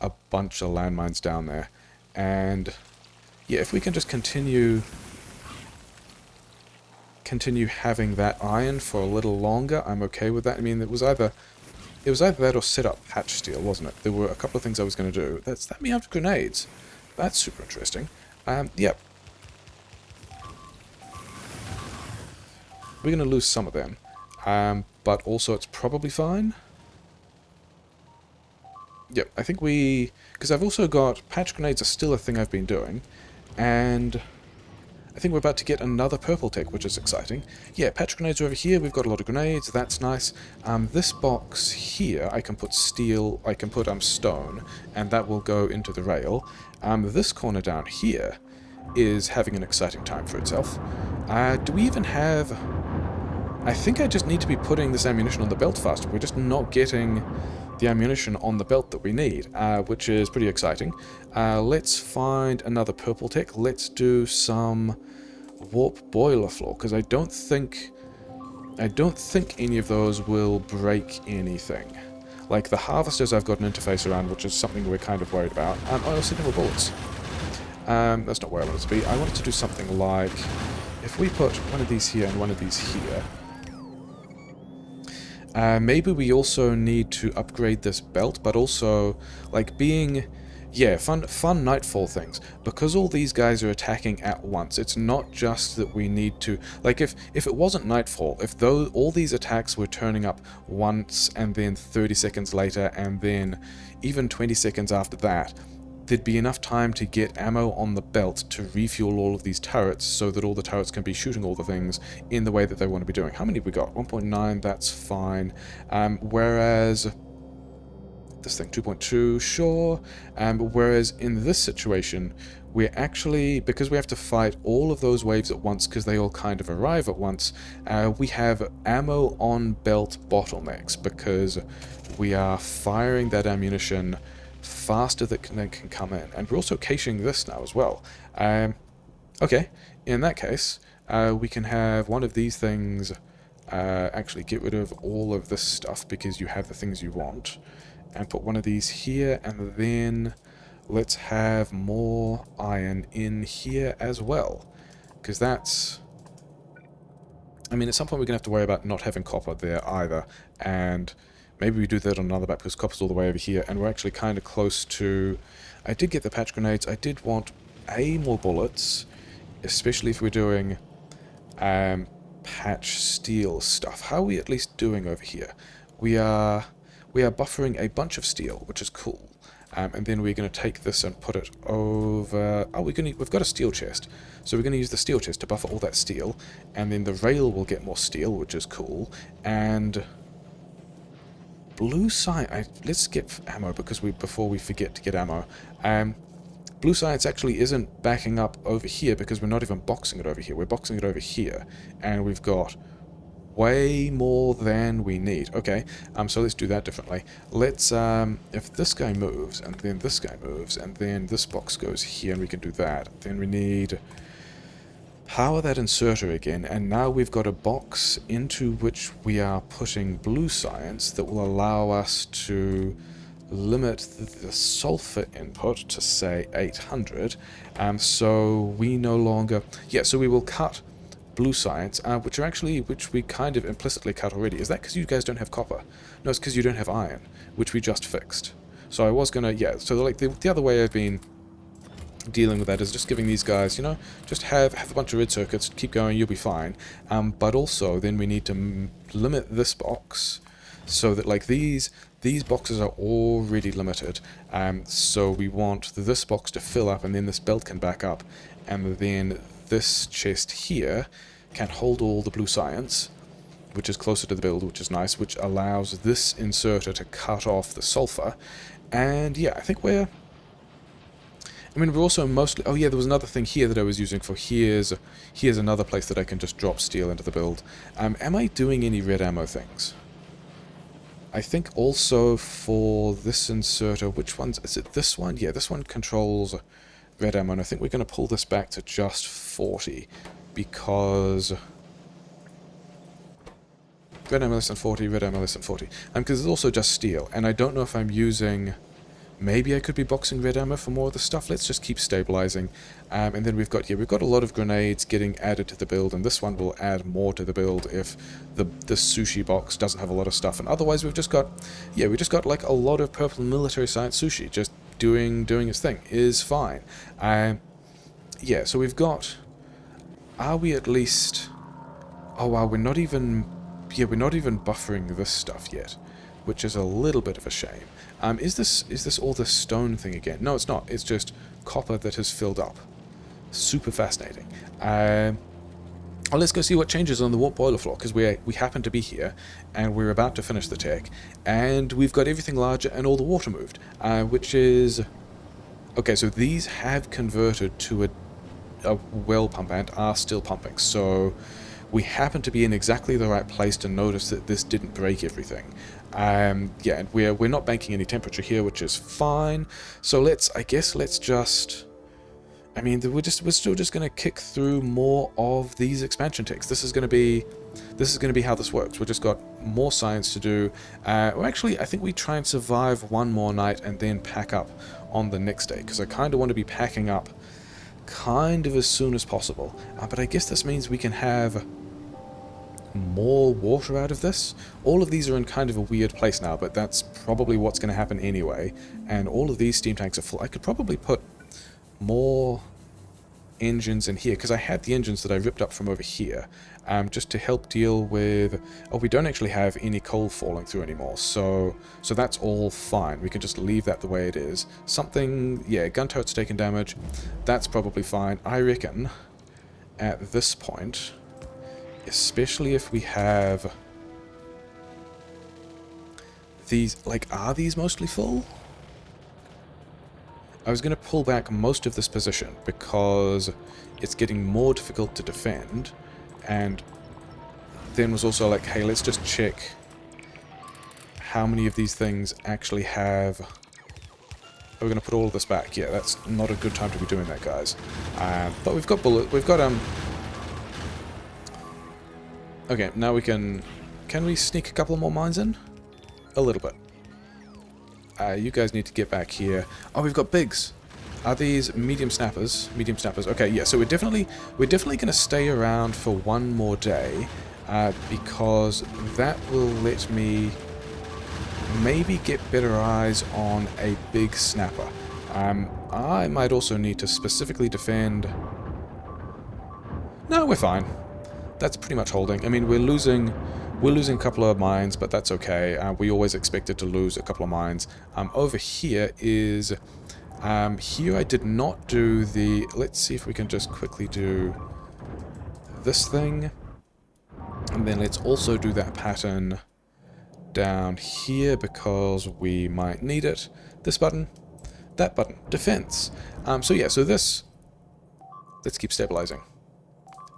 a bunch of landmines down there. And yeah, if we can just continue having that iron for a little longer, I'm okay with that. I mean, it was either that or set up patch steel, wasn't it? There were a couple of things I was going to do. That me out of grenades. That's super interesting. Yep. We're going to lose some of them. But also it's probably fine. Yep, I think we... Because I've also got... Patch grenades are still a thing I've been doing. And I think we're about to get another purple tech, which is exciting. Yeah, patch grenades are over here. We've got a lot of grenades. That's nice. This box here, I can put steel... I can put stone, and that will go into the rail. This corner down here is having an exciting time for itself. Do we even have... I think I just need to be putting this ammunition on the belt faster. We're just not getting the ammunition on the belt that we need, which is pretty exciting. Let's find another purple tech. Let's do some warp boiler floor, because I don't think any of those will break anything. Like the harvesters, I've got an interface around, which is something we're kind of worried about. Oh, signal bullets. That's not where I wanted to be. I wanted to do something like, if we put one of these here and one of these here, maybe we also need to upgrade this belt, but also, like, being... Yeah, fun nightfall things. Because all these guys are attacking at once, it's not just that we need to... Like, if it wasn't nightfall, if all these attacks were turning up once, and then 30 seconds later, and then even 20 seconds after that, there'd be enough time to get ammo on the belt to refuel all of these turrets, so that all the turrets can be shooting all the things in the way that they want to be doing. How many have we got? 1.9, that's fine. Whereas... this thing, 2.2, sure. Whereas in this situation, we're actually, because we have to fight all of those waves at once, because they all kind of arrive at once, we have ammo on belt bottlenecks, because we are firing that ammunition faster than can come in. And we're also caching this now as well. Okay, in that case, we can have one of these things actually get rid of all of this stuff, because you have the things you want. And put one of these here, and then let's have more iron in here as well. Because that's... I mean, at some point we're going to have to worry about not having copper there either. And maybe we do that on another map, because copper's all the way over here, and we're actually kind of close to... I did get the patch grenades. I did want more bullets, especially if we're doing patch steel stuff. How are we at least doing over here? We are buffering a bunch of steel, which is cool. And then we're going to take this and put it over... Oh, we've got a steel chest. So we're going to use the steel chest to buffer all that steel. And then the rail will get more steel, which is cool. And... blue science... Let's get ammo, because before we forget to get ammo. Blue science actually isn't backing up over here, because we're not even boxing it over here. We're boxing it over here. And we've got... way more than we need. Okay, so let's do that differently. Let's, if this guy moves, and then this guy moves, and then this box goes here, and we can do that, then we need power that inserter again, and now we've got a box into which we are putting blue science that will allow us to limit the sulfur input to, say, 800, so we no longer... Yeah, so we will cut blue science, which we kind of implicitly cut already. Is that because you guys don't have copper? No, it's because you don't have iron, which we just fixed. So I was gonna, yeah, so like the other way I've been dealing with that is just giving these guys, you know, just have a bunch of red circuits, keep going, you'll be fine. But also, then we need to limit this box so that, like, these boxes are already limited. So we want this box to fill up, and then this belt can back up, and then this chest here can hold all the blue science, which is closer to the build, which is nice, which allows this inserter to cut off the sulfur. And yeah, I think we're also mostly... Oh yeah, there was another thing here that I was using for... Here's another place that I can just drop steel into the build. Am I doing any red ammo things? I think also for this inserter, which one's... Is it this one? Yeah, this one controls red ammo, and I think we're going to pull this back to just 40, because... Red ammo less than 40, red ammo less than 40. Because it's also just steel, and I don't know if I'm using... Maybe I could be boxing red ammo for more of the stuff. Let's just keep stabilizing. And then we've got a lot of grenades getting added to the build, and this one will add more to the build if the sushi box doesn't have a lot of stuff. And otherwise we've just got, we just got like a lot of purple military science sushi just doing its thing. Is fine. Yeah, so we've got... Are we at least... Oh wow, we're not even buffering this stuff yet, which is a little bit of a shame. Is this all the stone thing again? No, it's not. It's just copper that has filled up. Super fascinating. Well, let's go see what changes on the warp boiler floor, because we happen to be here, and we're about to finish the tech, and we've got everything larger and all the water moved, which is... Okay, so these have converted to a well pump and are still pumping, so... We happen to be in exactly the right place to notice that this didn't break everything. Yeah, and we're not banking any temperature here, which is fine. So I guess let's just... I mean, we're still just going to kick through more of these expansion techs. This is going to be how this works. We've just got more science to do. Well, actually, I think we try and survive one more night and then pack up on the next day, because I kind of want to be packing up kind of as soon as possible. But I guess this means we can have more water out of this. All of these are in kind of a weird place now, but that's probably what's going to happen anyway. And all of these steam tanks are full. I could probably put more engines in here, because I had the engines that I ripped up from over here, just to help deal with... Oh, we don't actually have any coal falling through anymore, so that's all fine. We can just leave that the way it is. Something... Yeah, gun turret's taken damage. That's probably fine. I reckon, at this point, especially if we have... These... Like, are these mostly full? I was going to pull back most of this position because it's getting more difficult to defend, and then was also like, hey, let's just check how many of these things actually have... We're going to put all of this back. Yeah, that's not a good time to be doing that, guys. But we've got Okay, now we can... Can we sneak a couple more mines in? A little bit. You guys need to get back here. Oh, we've got bigs. Are these medium snappers? Medium snappers. Okay, yeah. So we're definitely going to stay around for one more day, because that will let me maybe get better eyes on a big snapper. I might also need to specifically defend. No, we're fine. That's pretty much holding. I mean, we're losing a couple of mines, but that's okay. We always expected to lose a couple of mines. Over here is... here I did not do the... Let's see if we can just quickly do this thing. And then let's also do that pattern down here, because we might need it. This button. That button. Defense. So yeah, so this... Let's keep stabilizing.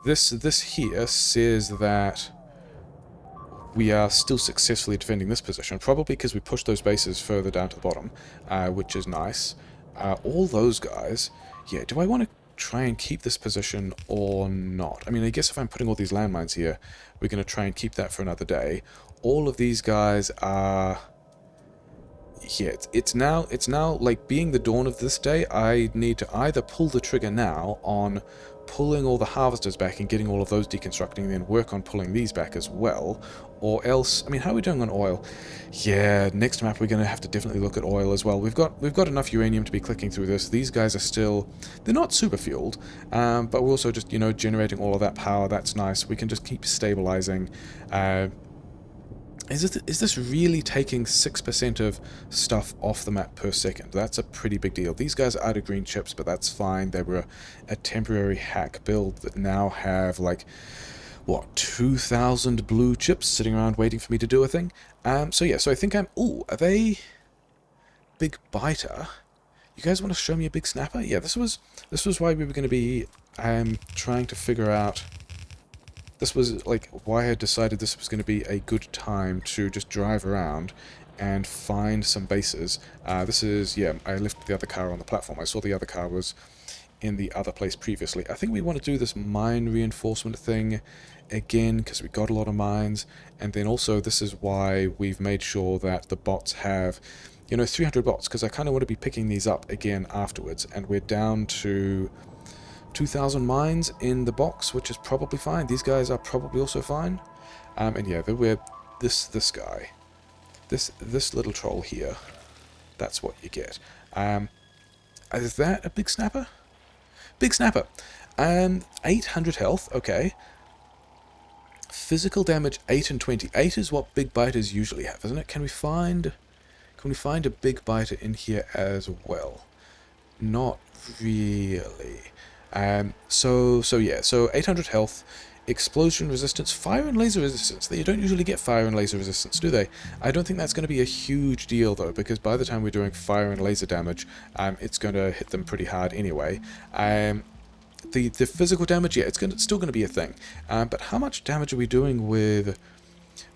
This here says that we are still successfully defending this position, probably because we pushed those bases further down to the bottom, which is nice. All those guys, yeah, do I want to try and keep this position or not? I mean, I guess if I'm putting all these landmines here, we're going to try and keep that for another day. All of these guys are... yeah, it's now like being the dawn of this day. I need to either pull the trigger now on pulling all the harvesters back and getting all of those deconstructing, and then work on pulling these back as well, or else, I mean, how are we doing on oil? Yeah, next map we're going to have to definitely look at oil as well. We've got enough uranium to be clicking through this. These guys are still, they're not super fueled, but we're also just, you know, generating all of that power. That's nice. We can just keep stabilizing. Is this really taking 6% of stuff off the map per second? That's a pretty big deal. These guys are out of green chips, but that's fine. They were a temporary hack build that now have, like, what, 2,000 blue chips sitting around waiting for me to do a thing? So yeah, so I think I'm... Ooh, are they... Big biter? You guys want to show me a big snapper? Yeah, this was why we were going to be trying to figure out... This was, like, why I decided this was going to be a good time to just drive around and find some bases. This is, yeah, I left the other car on the platform. I saw the other car was in the other place previously. I think we want to do this mine reinforcement thing again, because we got a lot of mines, and then also this is why we've made sure that the bots have, you know, 300 bots, because I kind of want to be picking these up again afterwards, and we're down to 2,000 mines in the box, which is probably fine. These guys are probably also fine. And yeah, we're this guy, this little troll here. That's what you get. Is that a big snapper? Big snapper. 800 health. Okay. Physical damage 8 and 20. 8 is what big biters usually have, isn't it? Can we find a big biter in here as well? Not really. So yeah, so 800 health, explosion resistance, fire and laser resistance. They don't usually get fire and laser resistance, do they? I don't think that's going to be a huge deal though, because by the time we're doing fire and laser damage, it's going to hit them pretty hard anyway. The physical damage, yeah, it's still going to be a thing. But how much damage are we doing with...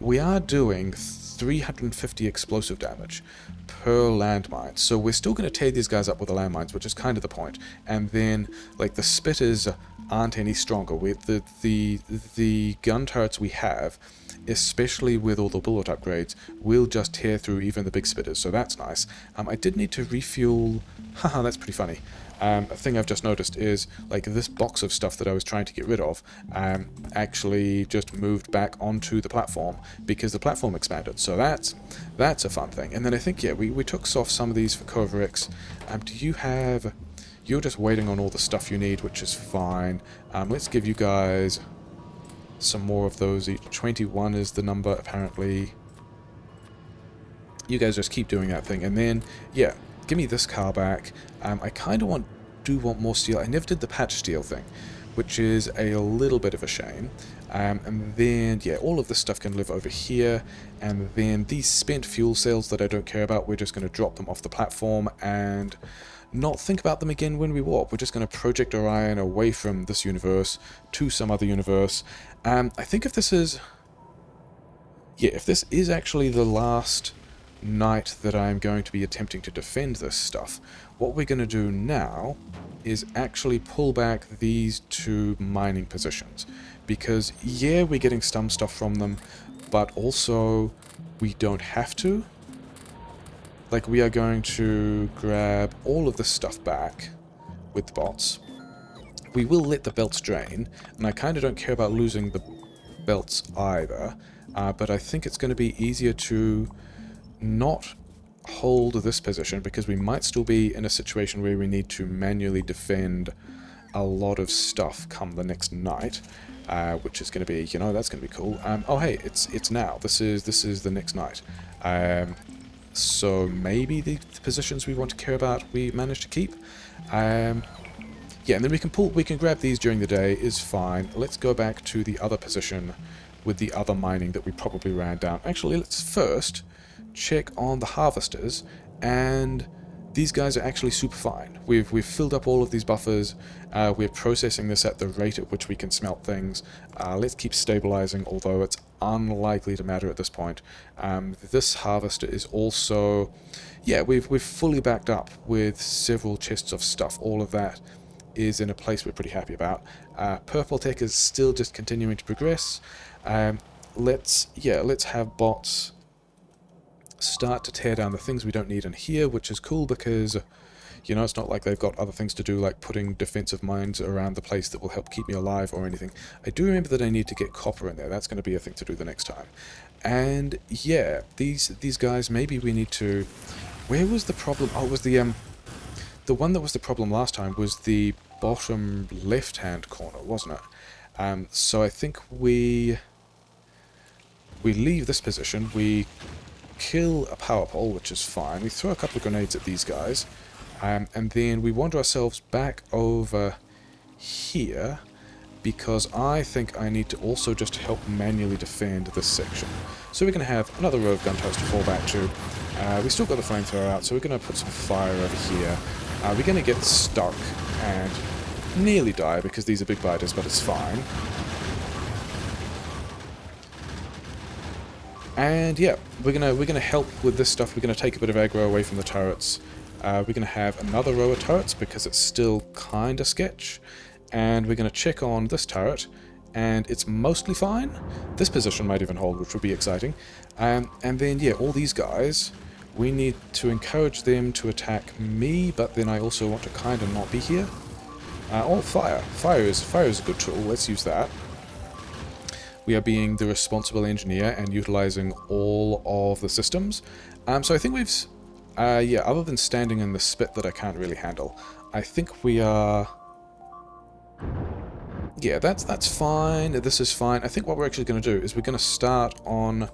We are doing 350 explosive damage per landmine, so we're still going to tear these guys up with the landmines, which is kind of the point. And then, like, the spitters aren't any stronger. With the gun turrets we have, especially with all the bullet upgrades, will just tear through even the big spitters, so that's nice. I did need to refuel... Haha, that's pretty funny. A thing I've just noticed is, like, this box of stuff that I was trying to get rid of actually just moved back onto the platform because the platform expanded. So that's a fun thing. And then I think, yeah, we took off some of these for Coverix. Do you have... You're just waiting on all the stuff you need, which is fine. Let's give you guys some more of those each. 21 is the number, apparently. You guys just keep doing that thing. And then, yeah, give me this car back. I kind of do want more steel. I never did the patch steel thing, which is a little bit of a shame. And then, yeah, all of this stuff can live over here. And then these spent fuel cells that I don't care about, we're just going to drop them off the platform and not think about them again when we warp. We're just going to project Orion away from this universe to some other universe. I think if this is... Yeah, if this is actually the last night that I'm going to be attempting to defend this stuff, what we're going to do now is actually pull back these two mining positions. Because, yeah, we're getting some stuff from them, but also we don't have to. Like, we are going to grab all of this stuff back with the bots. We will let the belts drain, and I kind of don't care about losing the belts either, but I think it's going to be easier to not hold this position, because we might still be in a situation where we need to manually defend a lot of stuff come the next night, which is going to be, you know, that's going to be cool. Oh hey, it's now. This is the next night. So maybe the positions we want to care about we manage to keep. Yeah, and then we can grab these during the day, is fine. Let's go back to the other position with the other mining that we probably ran down. Actually, let's first check on the harvesters, and these guys are actually super fine. We've filled up all of these buffers. We're processing this at the rate at which we can smelt things. Let's keep stabilizing, although it's unlikely to matter at this point. This harvester is also... Yeah, we've fully backed up with several chests of stuff. All of that is in a place we're pretty happy about. Purple Tech is still just continuing to progress. Let's have bots start to tear down the things we don't need in here, which is cool because, you know, it's not like they've got other things to do, like putting defensive mines around the place that will help keep me alive or anything. I do remember that I need to get copper in there. That's going to be a thing to do the next time. And yeah, these guys, maybe we need to... Where was the problem? Oh, it was the one that was the problem last time was the bottom left-hand corner, wasn't it? So I think we leave this position, we kill a power pole, which is fine. We throw a couple of grenades at these guys, and then we wander ourselves back over here, because I think I need to also just help manually defend this section. So we're going to have another row of gun turrets to fall back to. We still got the flamethrower out, so we're going to put some fire over here. We're going to get stuck and nearly die because these are big biters, but it's fine. And yeah, we're gonna help with this stuff. We're gonna take a bit of aggro away from the turrets. We're gonna have another row of turrets because it's still kinda sketch. And we're gonna check on this turret, and it's mostly fine. This position might even hold, which would be exciting. And then yeah, all these guys, we need to encourage them to attack me, but then I also want to kinda not be here. Oh, fire! Fire is a good tool. Let's use that. We are being the responsible engineer and utilizing all of the systems. So I think we've... yeah, other than standing in the spit that I can't really handle, I think we are... Yeah, that's fine. This is fine. I think what we're actually going to do is we're going to start on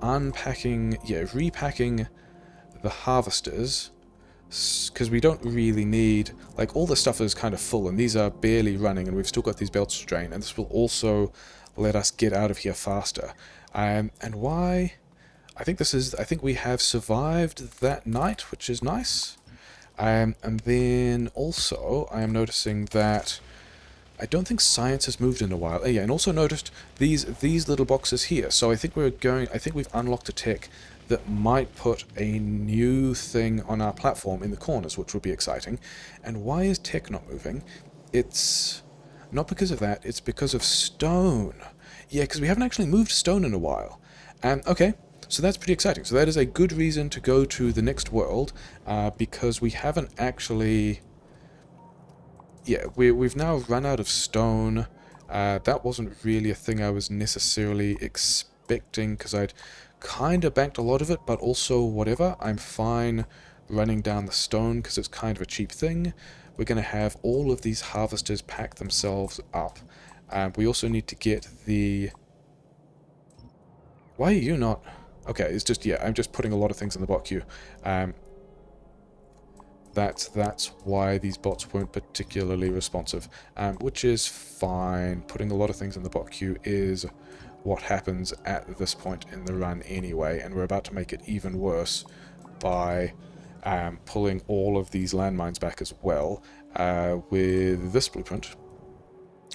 unpacking... Yeah, repacking the harvesters, because we don't really need... Like, all the stuff is kind of full, and these are barely running, and we've still got these belts to drain, and this will also... let us get out of here faster. And why? I think we have survived that night, which is nice. And then also, I am noticing that I don't think science has moved in a while. Oh, yeah, and also noticed these little boxes here. So I think we've unlocked a tech that might put a new thing on our platform in the corners, which would be exciting. And why is tech not moving? It's... not because of that, it's because of stone. Yeah, because we haven't actually moved stone in a while. Okay, so that's pretty exciting. So that is a good reason to go to the next world, because we haven't actually... Yeah, we've now run out of stone. That wasn't really a thing I was necessarily expecting, because I'd kind of banked a lot of it, but also whatever. I'm fine running down the stone, because it's kind of a cheap thing. We're going to have all of these harvesters pack themselves up. We also need to get the... Why are you not... Okay, it's just, yeah, I'm just putting a lot of things in the bot queue. That's why these bots weren't particularly responsive, which is fine. Putting a lot of things in the bot queue is what happens at this point in the run anyway, and we're about to make it even worse by... pulling all of these landmines back as well. With this blueprint,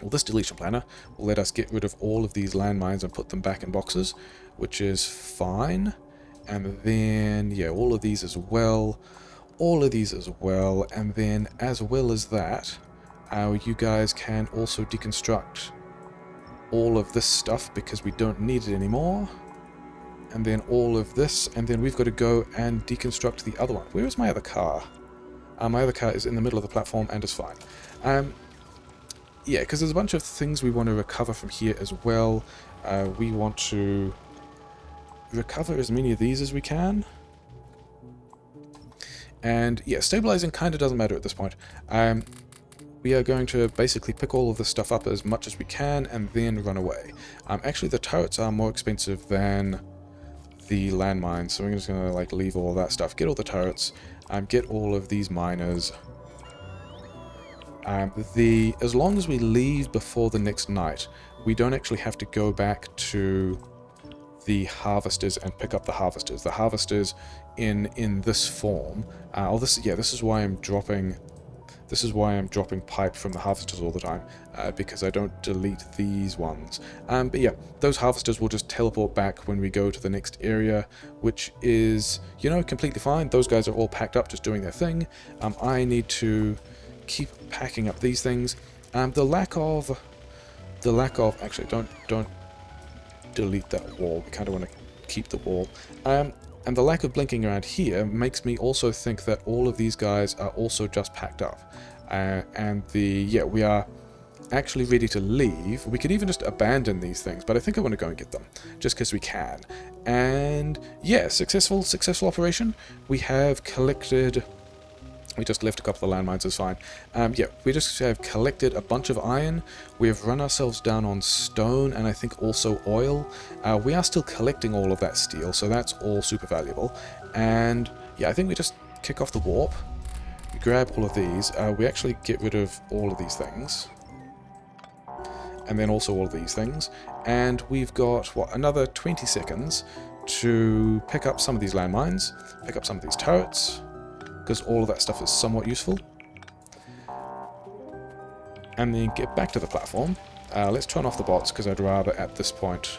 or this deletion planner, will let us get rid of all of these landmines and put them back in boxes, which is fine. And then, yeah, all of these as well, and then as well as that, you guys can also deconstruct all of this stuff because we don't need it anymore. And then all of this, and then we've got to go and deconstruct the other one. Where is my other car? My other car is in the middle of the platform and is fine. Yeah, because there's a bunch of things we want to recover from here as well. We want to recover as many of these as we can. And yeah, stabilizing kind of doesn't matter at this point. We are going to basically pick all of this stuff up as much as we can and then run away. Actually, the turrets are more expensive than the landmines, so we're just going to like leave all of that stuff. Get all the turrets, get all of these miners. As long as we leave before the next night, we don't actually have to go back to the harvesters and pick up the harvesters. The harvesters in this form. This is why I'm dropping. This is why I'm dropping pipe from the harvesters all the time, because I don't delete these ones. But yeah, those harvesters will just teleport back when we go to the next area, which is, you know, completely fine. Those guys are all packed up, just doing their thing. I need to keep packing up these things. The lack of actually, don't delete that wall. We kind of want to keep the wall. And the lack of blinking around here makes me also think that all of these guys are also just packed up. Yeah, we are actually ready to leave. We could even just abandon these things, but I think I want to go and get them, just because we can. And yeah, successful operation. We have collected... We just left a couple of landmines, is fine. Yeah, we just have collected a bunch of iron. We have run ourselves down on stone and I think also oil. We are still collecting all of that steel, so that's all super valuable. And yeah, I think we just kick off the warp. We grab all of these. We actually get rid of all of these things. And then also all of these things. And we've got, what, another 20 seconds to pick up some of these landmines, pick up some of these turrets, because all of that stuff is somewhat useful. And then get back to the platform. Let's turn off the bots, because I'd rather at this point...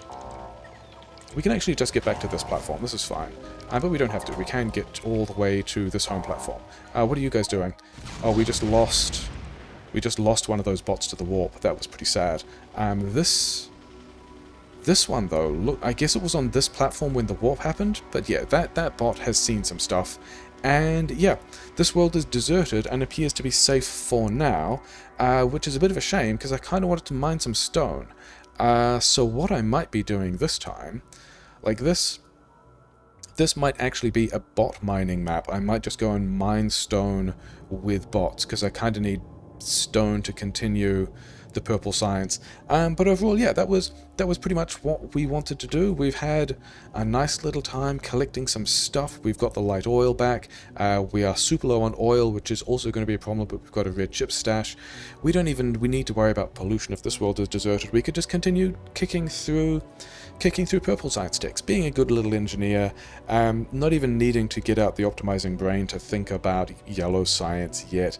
We can actually just get back to this platform, this is fine. But we don't have to, we can get all the way to this home platform. What are you guys doing? Oh, we just lost one of those bots to the warp. That was pretty sad. This one, though, look, I guess it was on this platform when the warp happened, but yeah, that bot has seen some stuff. And yeah, this world is deserted and appears to be safe for now, which is a bit of a shame because I kind of wanted to mine some stone. So what I might be doing this time, like this might actually be a bot mining map. I might just go and mine stone with bots because I kind of need stone to continue the purple science. But overall, yeah, that was pretty much what we wanted to do. We've had a nice little time collecting some stuff. We've got the light oil back. We are super low on oil, which is also going to be a problem, but we've got a red chip stash. We need to worry about pollution if this world is deserted. We could just continue kicking through purple science sticks, being a good little engineer, not even needing to get out the optimizing brain to think about yellow science yet.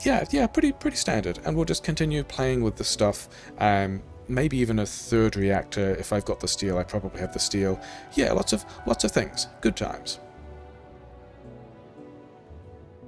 Yeah, pretty standard, and we'll just continue playing with the stuff. Maybe even a third reactor if I've got the steel. I probably have the steel. Yeah, lots of things. Good times.